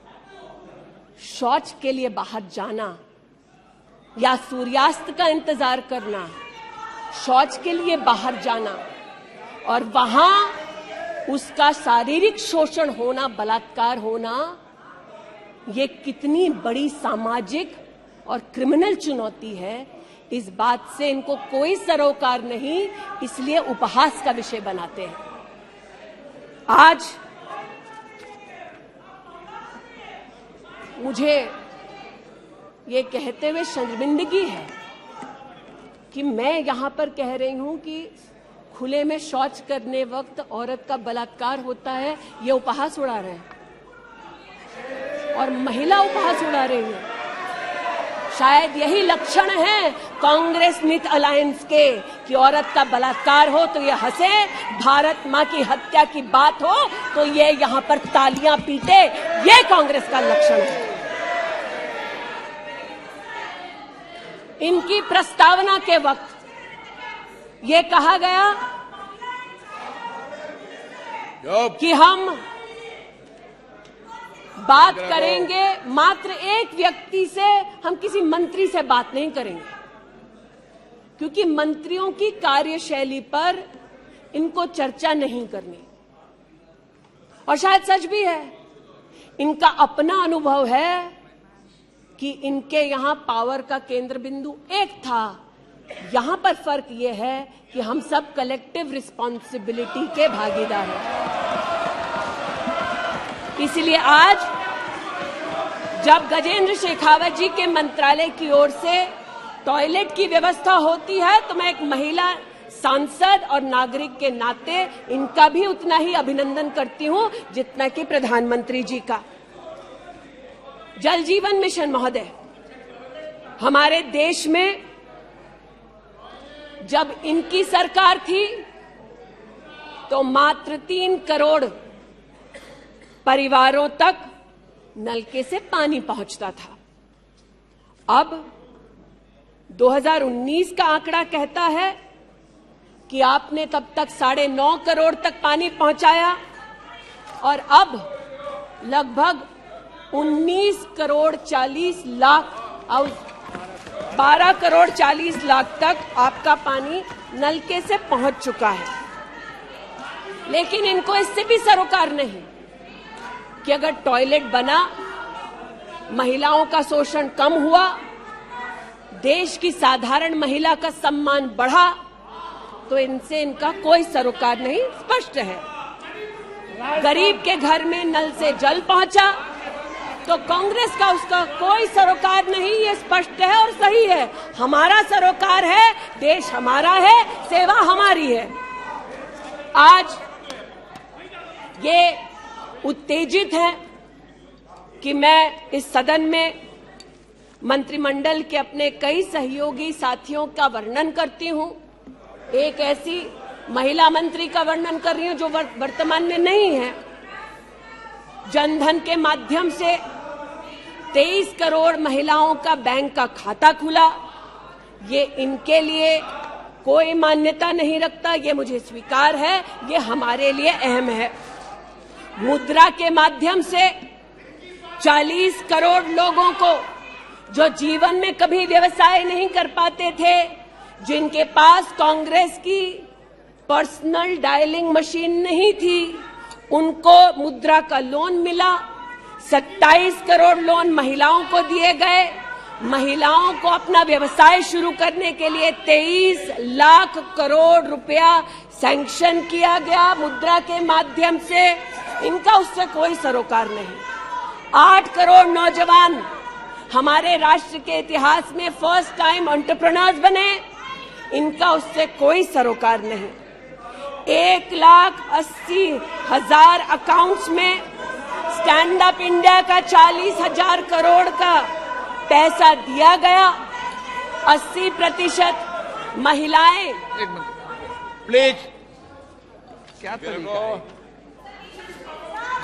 S6: शौच के लिए बाहर जाना या सूर्यास्त का इंतजार करना, शौच के लिए बाहर जाना और वहां उसका शारीरिक शोषण होना, बलात्कार होना, ये कितनी बड़ी सामाजिक और क्रिमिनल चुनौती है, इस बात से इनको कोई सरोकार नहीं, इसलिए उपहास का विषय बनाते हैं। आज मुझे ये कहते हुए शर्मिंदगी है कि मैं यहां पर कह रही हूं कि खुले में शौच करने वक्त औरत का बलात्कार होता है, ये उपहास उड़ा रहे हैं और महिला उपहास उड़ा रही है। शायद यही लक्षण है कांग्रेस नीत अलायंस के कि औरत का बलात्कार हो तो ये हंसे, भारत मां की हत्या की बात हो तो ये यहां पर तालियां पीटे, ये कांग्रेस का लक्षण है। इनकी प्रस्तावना के वक्त ये कहा गया कि हम बात करेंगे, मात्र एक व्यक्ति से, हम किसी मंत्री से बात नहीं करेंगे, क्योंकि मंत्रियों की कार्यशैली पर इनको चर्चा नहीं करनी। और शायद सच भी है, इनका अपना अनुभव है कि इनके यहां पावर का केंद्र बिंदु एक था। यहां पर फर्क यह है कि हम सब कलेक्टिव रिस्पॉन्सिबिलिटी के भागीदार हैं। इसलिए आज जब गजेंद्र शेखावत जी के मंत्रालय की ओर से टॉयलेट की व्यवस्था होती है, तो मैं एक महिला सांसद और नागरिक के नाते इनका भी उतना ही अभिनंदन करती हूं जितना कि प्रधानमंत्री जी का। जल जीवन मिशन महोदय, हमारे देश में जब इनकी सरकार थी तो मात्र 3 करोड़ परिवारों तक नलके से पानी पहुंचता था। अब 2019 का आंकड़ा कहता है कि आपने तब तक 9.5 करोड़ तक पानी पहुंचाया और अब लगभग 19 करोड़ 40 लाख और 12 करोड़ 40 लाख तक आपका पानी नलके से पहुंच चुका है, लेकिन इनको इससे भी सरोकार नहीं कि अगर टॉयलेट बना, महिलाओं का शोषण कम हुआ, देश की साधारण महिला का सम्मान बढ़ा, तो इनसे इनका कोई सरोकार नहीं। स्पष्ट है, गरीब के घर में नल से जल पहुंचा तो कांग्रेस का उसका कोई सरोकार नहीं। ये स्पष्ट है और सही है। हमारा सरोकार है, देश हमारा है, सेवा हमारी है। आज ये उत्तेजित है कि मैं इस सदन में मंत्रिमंडल के अपने कई सहयोगी साथियों का वर्णन करती हूं। एक ऐसी महिला मंत्री का वर्णन कर रही हूं जो वर्तमान में नहीं है। जनधन के माध्यम से 23 करोड़ महिलाओं का बैंक का खाता खुला। ये इनके लिए कोई मान्यता नहीं रखता, ये मुझे स्वीकार है, ये हमारे लिए अहम है। मुद्रा के माध्यम से 40 करोड़ लोगों को जो जीवन में कभी व्यवसाय नहीं कर पाते थे, जिनके पास कांग्रेस की पर्सनल डायलिंग मशीन नहीं थी, उनको मुद्रा का लोन मिला। 27 करोड़ लोन महिलाओं को दिए गए। महिलाओं को अपना व्यवसाय शुरू करने के लिए 23 लाख करोड़ रुपया सैंक्शन किया गया मुद्रा के माध्यम से। इनका उससे कोई सरोकार नहीं। 8 करोड़ नौजवान हमारे राष्ट्र के इतिहास में फर्स्ट टाइम एंटरप्रेन्योर्स बने। इनका उससे कोई सरोकार नहीं। 1,80,000 अकाउंट्स में स्टैंड अप इंडिया का 40,000 करोड़ का पैसा दिया गया। 80% महिलाएं।
S5: एक मिनट प्लीज, क्या तरीका है?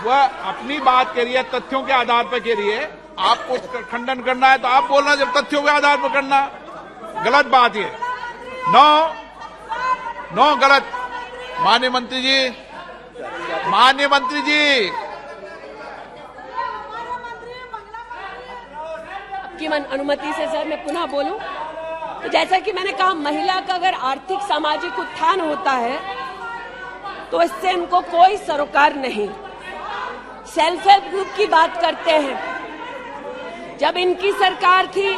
S5: वह अपनी बात कह रही है, तथ्यों के आधार पर कह रही है। आपको खंडन करना है तो आप बोलना, जब तथ्यों के आधार पर करना गलत बात है। नो गलत। माननीय मंत्री जी,
S6: आपकी अनुमति से सर मैं पुनः बोलूं तो जैसा कि मैंने कहा, महिला का अगर आर्थिक सामाजिक उत्थान होता है तो इससे इनको कोई सरोकार नहीं। सेल्फ हेल्प ग्रुप की बात करते हैं। जब इनकी सरकार थी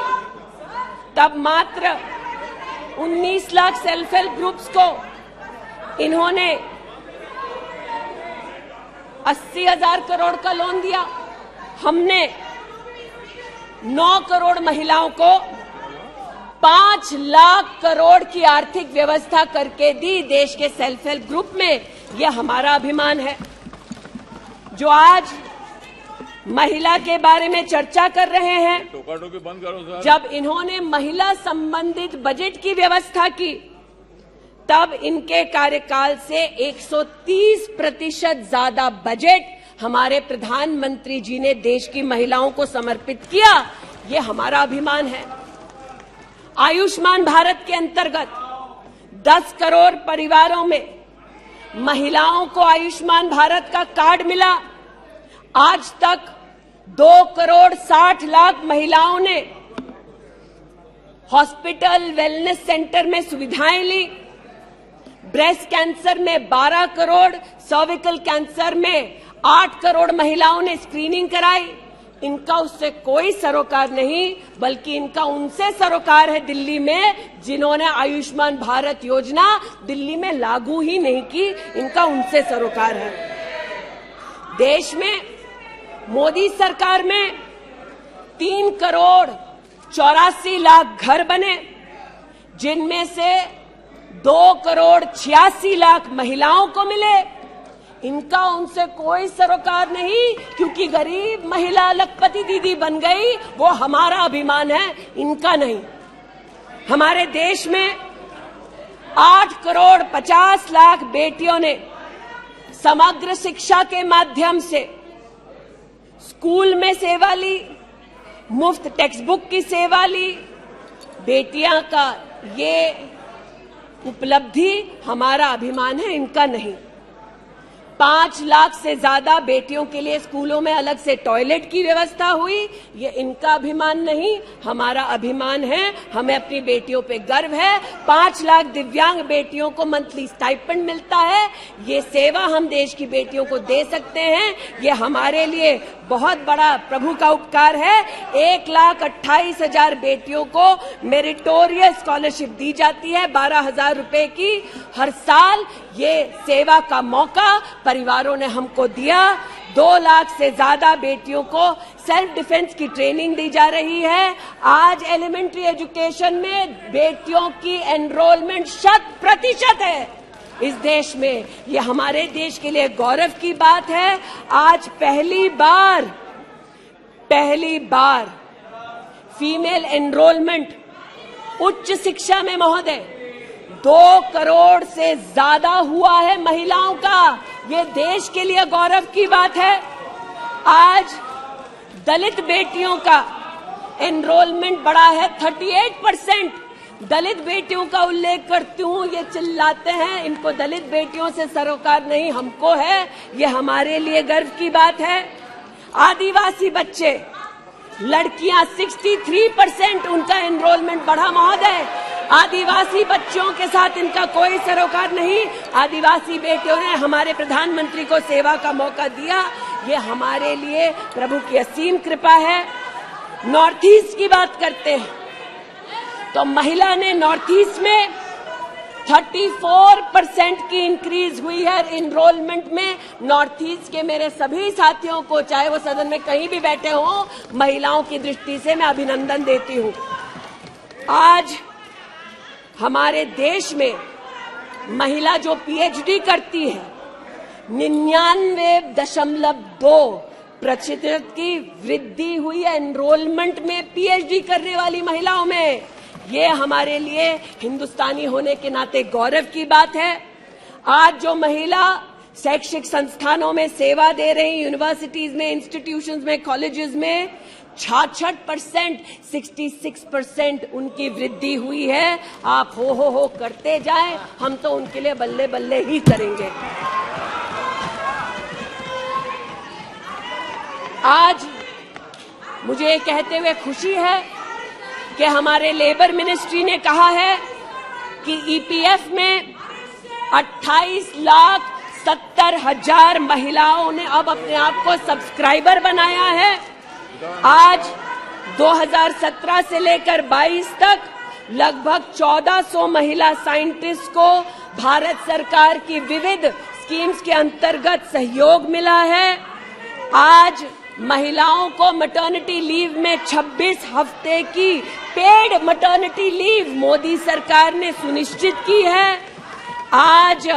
S6: तब मात्र 19 लाख सेल्फ हेल्प ग्रुप्स को इन्होंने 80,000 करोड़ का लोन दिया। हमने 9 करोड़ महिलाओं को 5 लाख करोड़ की आर्थिक व्यवस्था करके दी देश के सेल्फ हेल्प ग्रुप में। यह हमारा अभिमान है। जो आज महिला के बारे में चर्चा कर रहे हैं,
S5: टोका-टोकी बंद करो सर।
S6: जब इन्होंने महिला संबंधित बजट की व्यवस्था की तब इनके कार्यकाल से 130% ज्यादा बजट हमारे प्रधानमंत्री जी ने देश की महिलाओं को समर्पित किया। ये हमारा अभिमान है। आयुष्मान भारत के अंतर्गत 10 करोड़ परिवारों में महिलाओं को आयुष्मान भारत का कार्ड मिला। आज तक 2 करोड़ 60 लाख महिलाओं ने हॉस्पिटल वेलनेस सेंटर में सुविधाएं ली। ब्रेस्ट कैंसर में 12 करोड़, सर्विकल कैंसर में 8 करोड़ महिलाओं ने स्क्रीनिंग कराई। इनका उससे कोई सरोकार नहीं, बल्कि इनका उनसे सरोकार है दिल्ली में, जिन्होंने आयुष्मान भारत योजना दिल्ली में लागू ही नहीं की। इनका उनसे सरोकार है। देश में मोदी सरकार में 3 करोड़ 84 लाख घर बने, जिनमें से 2 करोड़ 86 लाख महिलाओं को मिले। इनका उनसे कोई सरोकार नहीं, क्योंकि गरीब महिला लखपति दीदी बन गई, वो हमारा अभिमान है, इनका नहीं। हमारे देश में 8 करोड़ 50 लाख बेटियों ने समग्र शिक्षा के माध्यम से स्कूल में सेवा ली, मुफ्त टेक्स्ट बुक की सेवा ली। बेटियां का ये उपलब्धि हमारा अभिमान है, इनका नहीं। 5 लाख से ज्यादा बेटियों के लिए स्कूलों में अलग से टॉयलेट की व्यवस्था हुई। ये इनका अभिमान नहीं, हमारा अभिमान है। हमें अपनी बेटियों पे गर्व है। 5 लाख दिव्यांग बेटियों को मंथली स्टाइपेंड मिलता है। ये सेवा हम देश की बेटियों को दे सकते हैं। ये हमारे लिए बहुत बड़ा प्रभु का उपकार है। 1,28,000 बेटियों को मेरिटोरियस स्कॉलरशिप दी जाती है, 12,000 रुपए की हर साल। ये सेवा का मौका परिवारों ने हमको दिया। 2 लाख से ज्यादा बेटियों को सेल्फ डिफेंस की ट्रेनिंग दी जा रही है। आज एलिमेंट्री एजुकेशन में बेटियों की एनरोलमेंट 100% है इस देश में। ये हमारे देश के लिए गौरव की बात है। आज पहली बार फीमेल एनरोलमेंट उच्च शिक्षा में महोदय 2 करोड़ से ज्यादा हुआ है महिलाओं का। ये देश के लिए गौरव की बात है। आज दलित बेटियों का एनरोलमेंट बढ़ा है 38%। दलित बेटियों का उल्लेख करती हूँ, ये चिल्लाते हैं इनको दलित बेटियों से सरोकार नहीं, हमको है। ये हमारे लिए गर्व की बात है। आदिवासी बच्चे, लड़कियां 63% उनका एनरोलमेंट बढ़ा महोदय। आदिवासी बच्चों के साथ इनका कोई सरोकार नहीं। आदिवासी बेटियों ने हमारे प्रधानमंत्री को सेवा का मौका दिया। ये हमारे लिए प्रभु की असीम कृपा है। नॉर्थ ईस्ट की बात करते हैं तो महिला ने नॉर्थ ईस्ट में 34% की इंक्रीज हुई है एनरोलमेंट में। नॉर्थ ईस्ट के मेरे सभी साथियों को, चाहे वो सदन में कहीं भी बैठे हों, महिलाओं की दृष्टि से मैं अभिनंदन देती हूं। आज हमारे देश में महिला जो पीएचडी करती है 99.2% की वृद्धि हुई है एनरोलमेंट में पीएचडी करने वाली महिलाओं में। ये हमारे लिए हिंदुस्तानी होने के नाते गौरव की बात है। आज जो महिला शैक्षिक संस्थानों में सेवा दे रही, यूनिवर्सिटीज में, इंस्टीट्यूशंस में, कॉलेजेस में 66%, 66% उनकी वृद्धि हुई है। आप हो करते जाएं, हम तो उनके लिए बल्ले बल्ले ही करेंगे। आज मुझे ये कहते हुए खुशी है कि हमारे लेबर मिनिस्ट्री ने कहा है कि ईपीएफ में 28,70,000 महिलाओं ने अब अपने आप को सब्सक्राइबर बनाया है। आज 2017 से लेकर 22 तक लगभग 1400 महिला साइंटिस्ट को भारत सरकार की विविध स्कीम्स के अंतर्गत सहयोग मिला है। आज महिलाओं को मैटरनिटी लीव में 26 हफ्ते की पेड मैटरनिटी लीव मोदी सरकार ने सुनिश्चित की है। आज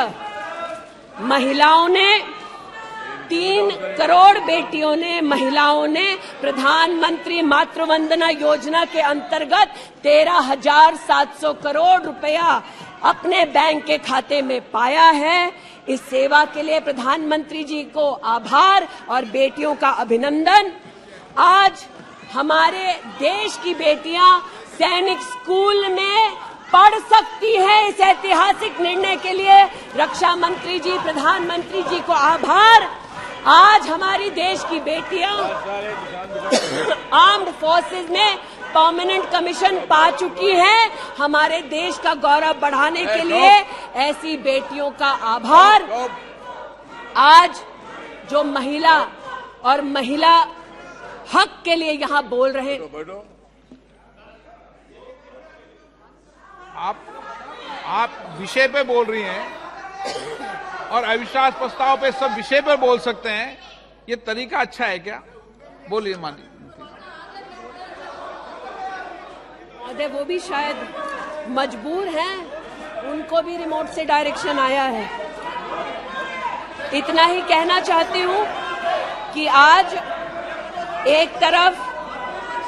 S6: महिलाओं ने 3 करोड़ बेटियों ने, महिलाओं ने प्रधानमंत्री मातृ वंदना योजना के अंतर्गत 13,700 करोड़ रुपया अपने बैंक के खाते में पाया है। इस सेवा के लिए प्रधानमंत्री जी को आभार और बेटियों का अभिनंदन। आज हमारे देश की बेटियां सैनिक स्कूल में पढ़ सकती हैं। इस ऐतिहासिक निर्णय के लिए रक्षा मंत्री जी, प्रधानमंत्री जी को आभार। आज हमारी देश की बेटियां आर्म्ड फोर्सेस में परमानेंट कमीशन पा चुकी हैं। हमारे देश का गौरव बढ़ाने के लिए ऐसी बेटियों का आभार। आज जो महिला और महिला हक के लिए यहां बोल रहे हैं,
S5: आप विषय पे बोल रही हैं और अविश्वास प्रस्ताव पे सब विषय पर बोल सकते हैं। ये तरीका अच्छा है क्या? बोलिए माननीय
S6: महोदय। वो भी शायद मजबूर हैं, उनको भी रिमोट से डायरेक्शन आया है। इतना ही कहना चाहती हूँ कि आज एक तरफ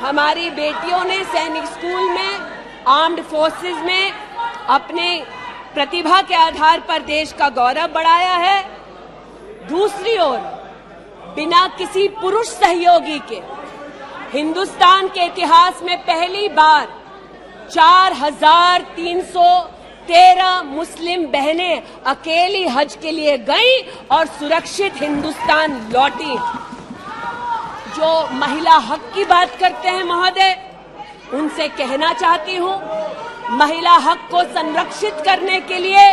S6: हमारी बेटियों ने सैनिक स्कूल में, आर्म्ड फोर्सेस में अपने प्रतिभा के आधार पर देश का गौरव बढ़ाया है। दूसरी ओर बिना किसी पुरुष सहयोगी के हिंदुस्तान के इतिहास में पहली बार 4,300 13 मुस्लिम बहनें अकेली हज के लिए गईं और सुरक्षित हिंदुस्तान लौटी। जो महिला हक की बात करते हैं महोदय, उनसे कहना चाहती हूं, महिला हक को संरक्षित करने के लिए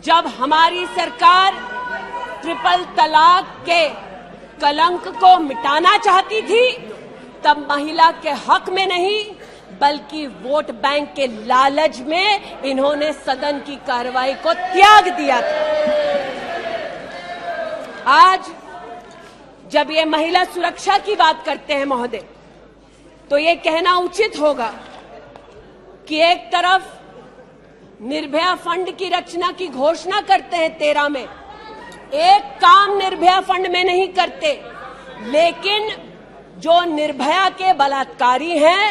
S6: जब हमारी सरकार ट्रिपल तलाक के कलंक को मिटाना चाहती थी, तब महिला के हक में नहीं बल्कि वोट बैंक के लालच में इन्होंने सदन की कार्रवाई को त्याग दिया था। आज जब ये महिला सुरक्षा की बात करते हैं महोदय, तो ये कहना उचित होगा कि एक तरफ निर्भया फंड की रचना की घोषणा करते हैं 13 में, एक काम निर्भया फंड में नहीं करते, लेकिन जो निर्भया के बलात्कारी हैं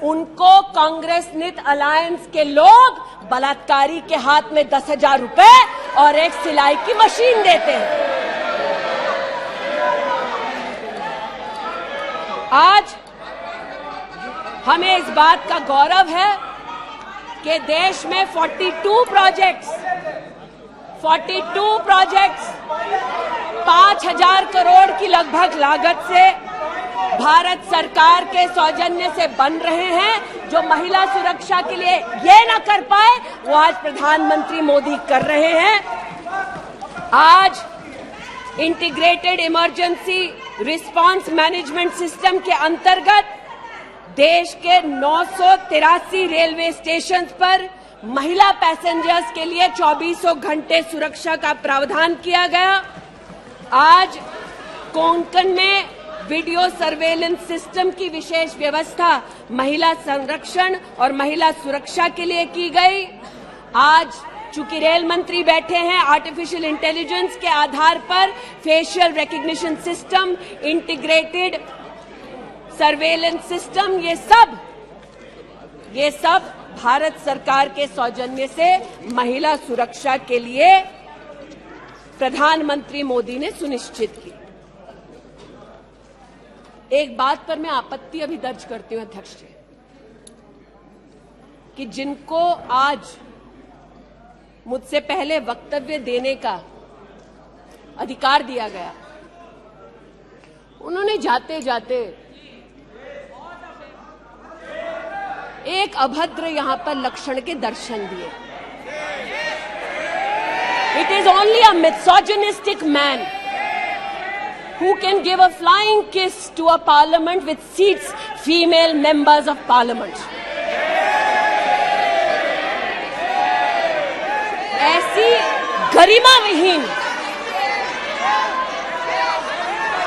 S6: उनको कांग्रेस नित अलायंस के लोग बलात्कारी के हाथ में 10,000 रुपए और एक सिलाई की मशीन देते हैं। आज हमें इस बात का गौरव है कि देश में 42 प्रोजेक्ट्स 5,000 करोड़ की लगभग लागत से भारत सरकार के सौजन्य से बन रहे हैं। जो महिला सुरक्षा के लिए ये न कर पाए, वो आज प्रधानमंत्री मोदी कर रहे हैं। आज integrated emergency response management system के अंतर्गत देश के 983 रेलवे स्टेशन पर महिला पैसेंजर्स के लिए 24 घंटे सुरक्षा का प्रावधान किया गया। आज कोंकण में वीडियो सर्वेलेंस सिस्टम की विशेष व्यवस्था महिला संरक्षण और महिला सुरक्षा के लिए की गई। आज चूंकि रेल मंत्री बैठे हैं, आर्टिफिशियल इंटेलिजेंस के आधार पर facial recognition system, integrated surveillance system, ये सब भारत सरकार के सौजन्य से महिला सुरक्षा के लिए प्रधानमंत्री मोदी ने सुनिश्चित की। एक बात पर मैं आपत्ति अभी दर्ज करती हूं अध्यक्ष जी, कि जिनको आज मुझसे पहले वक्तव्य देने का अधिकार दिया गया, उन्होंने जाते जाते एक अभद्र यहां पर लक्षण के दर्शन दिए। It is only a misogynistic man who can give a flying kiss to a parliament which seats female members of parliament. ऐसी गरिमा विहीन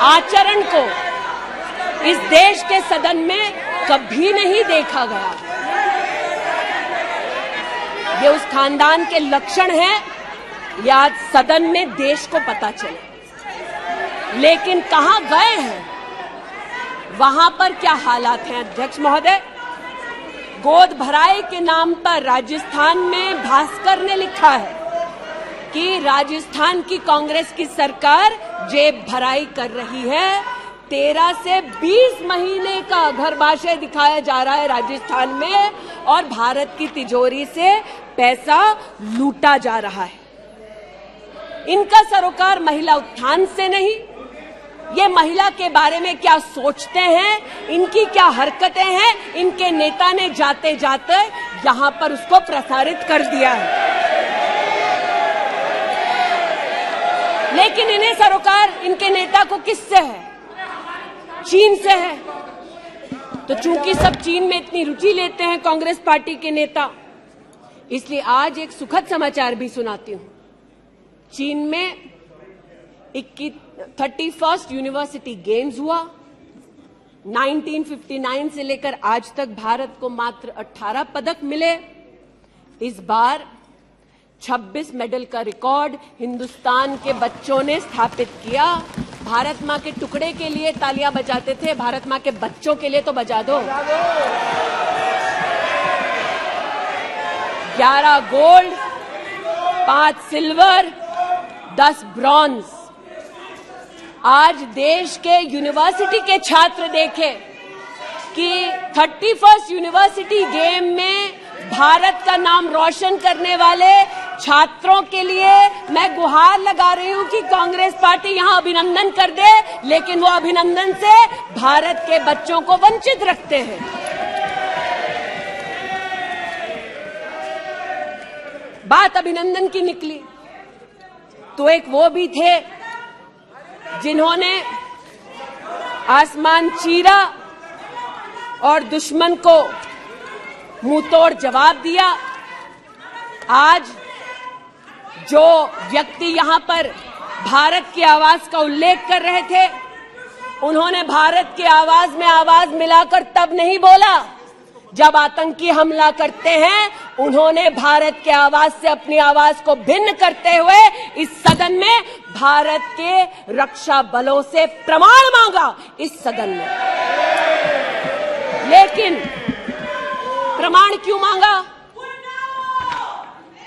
S6: आचरण को इस देश के सदन में कभी नहीं देखा गया। ये उस खानदान के लक्षण हैं, या आज सदन में देश को पता चले। लेकिन कहां गए हैं, वहां पर क्या हालात हैं अध्यक्ष महोदय? गोद भराई के नाम पर राजस्थान में भास्कर ने लिखा है कि राजस्थान की कांग्रेस की सरकार जेब भराई कर रही है। 13 से 20 महीने का घरबाशय दिखाया जा रहा है राजस्थान में, और भारत की तिजोरी से पैसा लूटा जा रहा है। इनका सरोकार महिला उत्थान से नहीं, ये महिला के बारे में क्या सोचते हैं, इनकी क्या हरकतें हैं, इनके नेता ने जाते जाते यहां पर उसको प्रसारित कर दिया है। लेकिन इन्हें सरोकार इनके नेता को किससे है? चीन से है। तो चूंकि सब चीन में इतनी रुचि लेते हैं कांग्रेस पार्टी के नेता, इसलिए आज एक सुखद समाचार भी सुनाती हूं। चीन में 31st यूनिवर्सिटी गेम्स हुआ। 1959 से लेकर आज तक भारत को मात्र 18 पदक मिले। इस बार 26 मेडल का रिकॉर्ड हिंदुस्तान के बच्चों ने स्थापित किया। भारत मां के टुकड़े के लिए तालियां बजाते थे, भारत मां के बच्चों के लिए तो बजा दो। 11 गोल्ड, 5 सिल्वर, 10 ब्रॉन्ज। आज देश के यूनिवर्सिटी के छात्र देखें कि 31st यूनिवर्सिटी गेम में भारत का नाम रोशन करने वाले छात्रों के लिए मैं गुहार लगा रही हूं कि कांग्रेस पार्टी यहां अभिनंदन कर दे, लेकिन वो अभिनंदन से भारत के बच्चों को वंचित रखते हैं। बात अभिनंदन की निकली तो एक वो भी थे जिन्होंने आसमान चीरा और दुश्मन को मुंहतोड़ जवाब दिया। आज जो व्यक्ति यहां पर भारत की आवाज का उल्लेख कर रहे थे, उन्होंने भारत की आवाज में आवाज मिलाकर तब नहीं बोला जब आतंकी हमला करते हैं। उन्होंने भारत के आवाज से अपनी आवाज को भिन्न करते हुए इस सदन में भारत के रक्षा बलों से प्रमाण मांगा इस सदन में। लेकिन प्रमाण क्यों मांगा?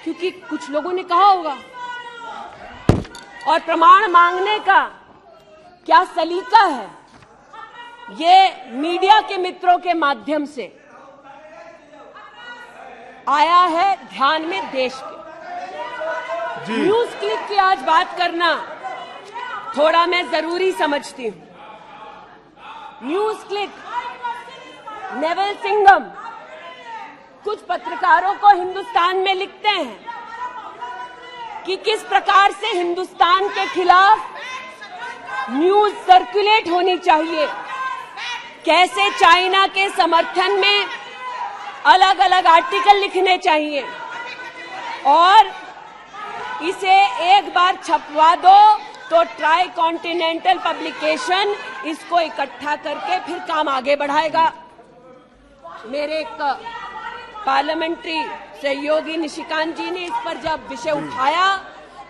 S6: क्योंकि कुछ लोगों ने कहा होगा, और प्रमाण मांगने का क्या सलीका है, ये मीडिया के मित्रों के माध्यम से आया है ध्यान में देश के। न्यूज क्लिक की आज बात करना थोड़ा मैं जरूरी समझती हूं। न्यूज क्लिक, नेवल सिंघम कुछ पत्रकारों को हिंदुस्तान में लिखते हैं कि किस प्रकार से हिंदुस्तान के खिलाफ न्यूज सर्कुलेट होनी चाहिए, कैसे चाइना के समर्थन में अलग अलग आर्टिकल लिखने चाहिए, और इसे एक बार छपवा दो तो ट्राई कॉन्टिनेंटल पब्लिकेशन इसको इकट्ठा करके फिर काम आगे बढ़ाएगा। मेरे एक पार्लियामेंट्री सहयोगी निशिकांत जी ने इस पर जब विषय उठाया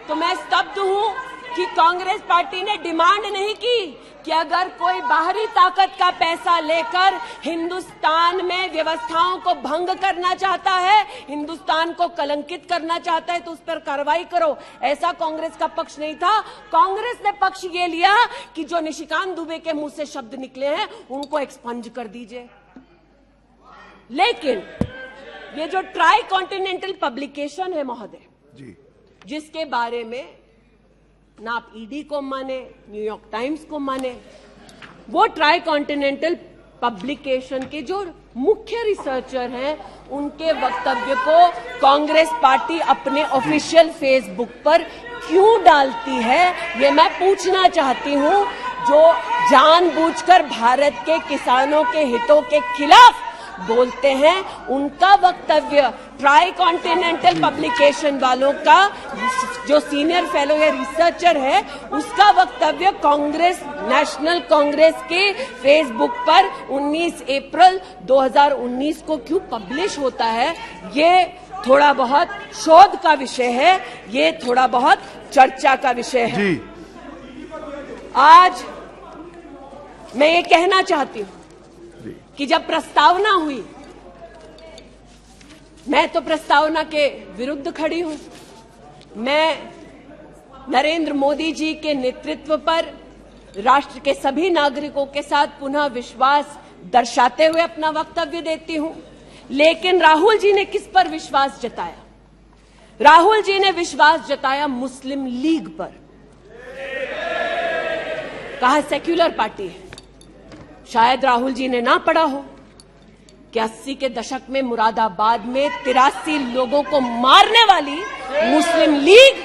S6: तो मैं स्तब्ध हूं कि कांग्रेस पार्टी ने डिमांड नहीं की कि अगर कोई बाहरी ताकत का पैसा लेकर हिंदुस्तान में व्यवस्थाओं को भंग करना चाहता है, हिंदुस्तान को कलंकित करना चाहता है तो उस पर कार्रवाई करो। ऐसा कांग्रेस का पक्ष नहीं था। कांग्रेस ने पक्ष ये लिया कि जो निशिकांत दुबे के मुंह से शब्द निकले हैं उनको एक्सपंज कर दीजिए। लेकिन ये जो ट्राई कॉन्टिनेंटल पब्लिकेशन है महोदय, जिसके बारे में ना आप ईडी को माने, न्यूयॉर्क टाइम्स को माने, वो ट्राई कॉन्टिनेंटल पब्लिकेशन के जो मुख्य रिसर्चर हैं उनके वक्तव्य को कांग्रेस पार्टी अपने ऑफिशियल फेसबुक पर क्यों डालती है, ये मैं पूछना चाहती हूं। जो जानबूझकर भारत के किसानों के हितों के खिलाफ बोलते हैं, उनका वक्तव्य ट्राई कॉन्टिनेंटल पब्लिकेशन वालों का जो सीनियर फेलो या रिसर्चर है उसका वक्तव्य कांग्रेस, नेशनल कांग्रेस के फेसबुक पर 19 अप्रैल 2019 को क्यों पब्लिश होता है, ये थोड़ा बहुत शोध का विषय है, ये थोड़ा बहुत चर्चा का विषय है। आज मैं ये कहना चाहती हूं कि जब प्रस्तावना हुई, मैं तो प्रस्तावना के विरुद्ध खड़ी हूं। मैं नरेंद्र मोदी जी के नेतृत्व पर राष्ट्र के सभी नागरिकों के साथ पुनः विश्वास दर्शाते हुए अपना वक्तव्य देती हूं। लेकिन राहुल जी ने किस पर विश्वास जताया? राहुल जी ने विश्वास जताया मुस्लिम लीग पर। कहा सेक्युलर पार्टी है। शायद राहुल जी ने ना पढ़ा हो कि 80 के दशक में मुरादाबाद में 83 लोगों को मारने वाली मुस्लिम लीग,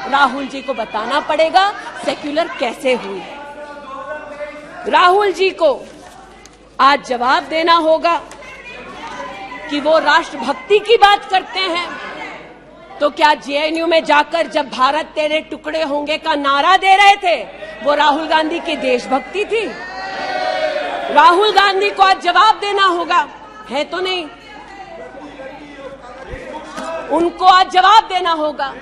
S6: राहुल जी को बताना पड़ेगा सेक्युलर कैसे हुई। राहुल जी को आज जवाब देना होगा कि वो राष्ट्रभक्ति की बात करते हैं तो क्या जेएनयू में जाकर जब भारत तेरे टुकड़े होंगे का नारा दे रहे थे वो राहुल गांधी की देशभक्ति थी? राहुल गांधी को आज जवाब देना होगा, है तो नहीं? उनको आज जवाब देना होगा।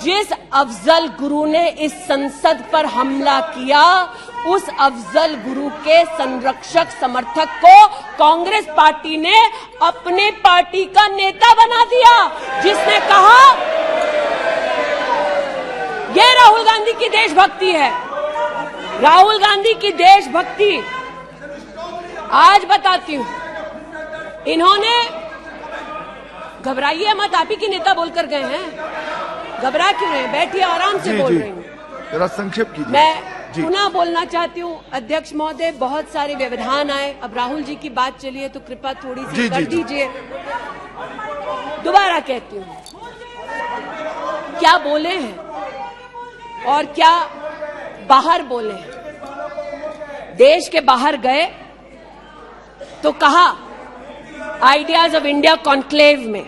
S6: जिस अफजल गुरु ने इस संसद पर हमला किया, उस अफजल गुरु के संरक्षक समर्थक को कांग्रेस पार्टी ने अपने पार्टी का नेता बना दिया, जिसने कहा यह राहुल गांधी की देशभक्ति है। राहुल गांधी की देशभक्ति आज बताती हूं। इन्होंने घबराइए मत, आप ही के नेता बोलकर गए हैं, घबरा क्यों रहे हैं? बैठिए, आराम से बोल रही हूँ।
S4: जरा संक्षेप कीजिए।
S6: मैं
S4: जी।
S6: पुनः बोलना चाहती हूँ अध्यक्ष महोदय, बहुत सारे व्यवधान आए, अब राहुल जी की बात चली है तो कृपा थोड़ी सी
S4: जी,
S6: कर
S4: जी, जी।
S6: दीजिए। दोबारा कहती हूँ, क्या बोले हैं और क्या बाहर बोले हैं। देश के बाहर गए तो कहा आइडियाज ऑफ इंडिया कॉन्क्लेव में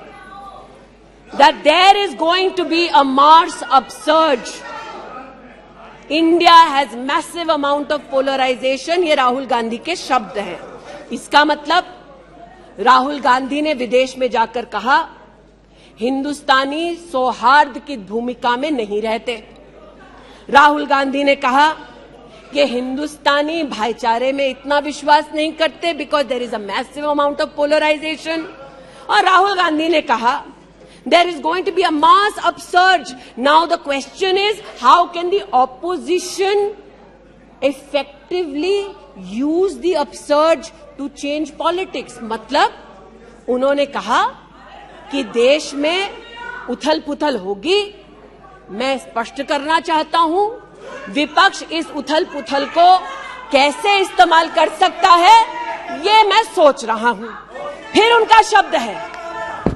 S6: that there is going to be a Mars upsurge. India has massive amount of polarization. ये राहुल गांधी के शब्द हैं। इसका मतलब राहुल गांधी ने विदेश में जाकर कहा हिंदुस्तानी सौहार्द की भूमिका में नहीं रहते। राहुल गांधी ने कहा कि हिंदुस्तानी भाईचारे में इतना विश्वास नहीं करते because there is a massive amount of polarisation. और राहुल गांधी ने कहा there is going to be a mass upsurge. Now the question is, how can the opposition effectively use the upsurge to change politics? मतलब उन्होंने कहा कि देश में उथल पुथल होगी। मैं स्पष्ट करना चाहता हूं, विपक्ष इस उथल पुथल को कैसे इस्तेमाल कर सकता है ये मैं सोच रहा हूं। फिर उनका शब्द है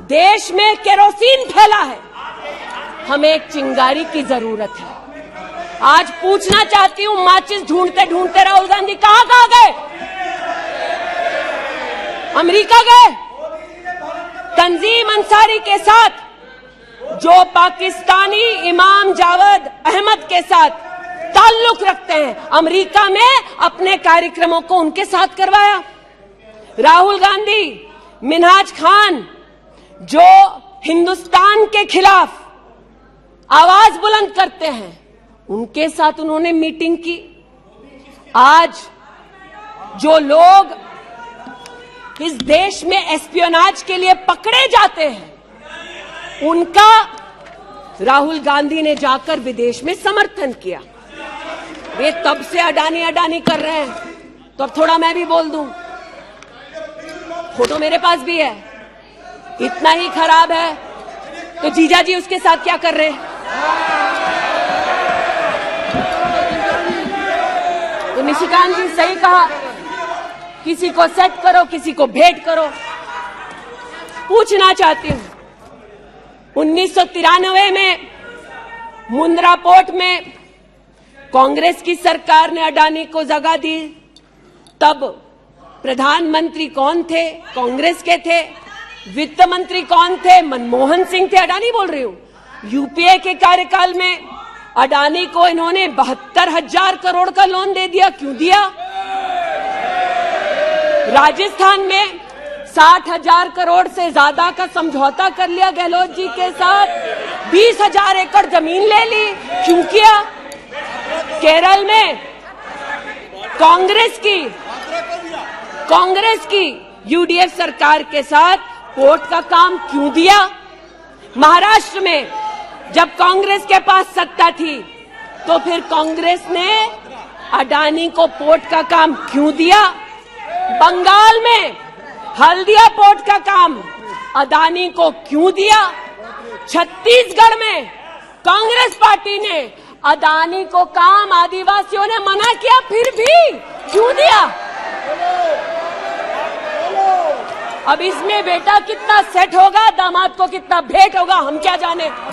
S6: देश में केरोसिन फैला है, हमें एक चिंगारी की जरूरत है। आज पूछना चाहती हूं, माचिस ढूंढते ढूंढते राहुल गांधी कहां गए? अमेरिका गए? तंजीम अंसारी के साथ, जो पाकिस्तानी इमाम जावेद अहमद के साथ ताल्लुक रखते हैं, अमेरिका में अपने कार्यक्रमों को उनके साथ करवाया। राहुल गांधी मिन्हाज खान, जो हिंदुस्तान के खिलाफ आवाज बुलंद करते हैं, उनके साथ उन्होंने मीटिंग की। आज जो लोग इस देश में एस्पियोनाज के लिए पकड़े जाते हैं, उनका राहुल गांधी ने जाकर विदेश में समर्थन किया। वे तब से अडानी अडानी कर रहे हैं, तो अब थोड़ा मैं भी बोल दूं। फोटो मेरे पास भी है। इतना ही खराब है तो जीजा जी उसके साथ क्या कर रहे हैं? तो निशिकांत जी सही कहा, किसी को सेट करो, किसी को भेंट करो। पूछना चाहती हूं, 1993 में मुंद्रा पोर्ट में कांग्रेस की सरकार ने अडानी को जगह दी, तब प्रधानमंत्री कौन थे? कांग्रेस के थे। वित्त मंत्री कौन थे? मनमोहन सिंह थे। अडानी बोल रही हूं। यूपीए के कार्यकाल में अडानी को इन्होंने 72,000 करोड़ का लोन दे दिया। क्यों दिया? राजस्थान में 60,000 करोड़ से ज्यादा का समझौता कर लिया गहलोत जी के साथ, 20,000 एकड़ जमीन ले ली। क्यों किया? केरल में कांग्रेस की यूडीएफ सरकार के साथ पोर्ट का काम क्यों दिया? महाराष्ट्र में जब कांग्रेस के पास सत्ता थी तो फिर कांग्रेस ने अडानी को पोर्ट का काम क्यों दिया? बंगाल में हल्दिया पोर्ट का काम अडानी को क्यों दिया? छत्तीसगढ़ में कांग्रेस पार्टी ने अडानी को काम आदिवासियों ने मना किया, फिर भी क्यों दिया? अब इसमें बेटा कितना सेट होगा, दामाद को कितना भेंट होगा, हम क्या जाने।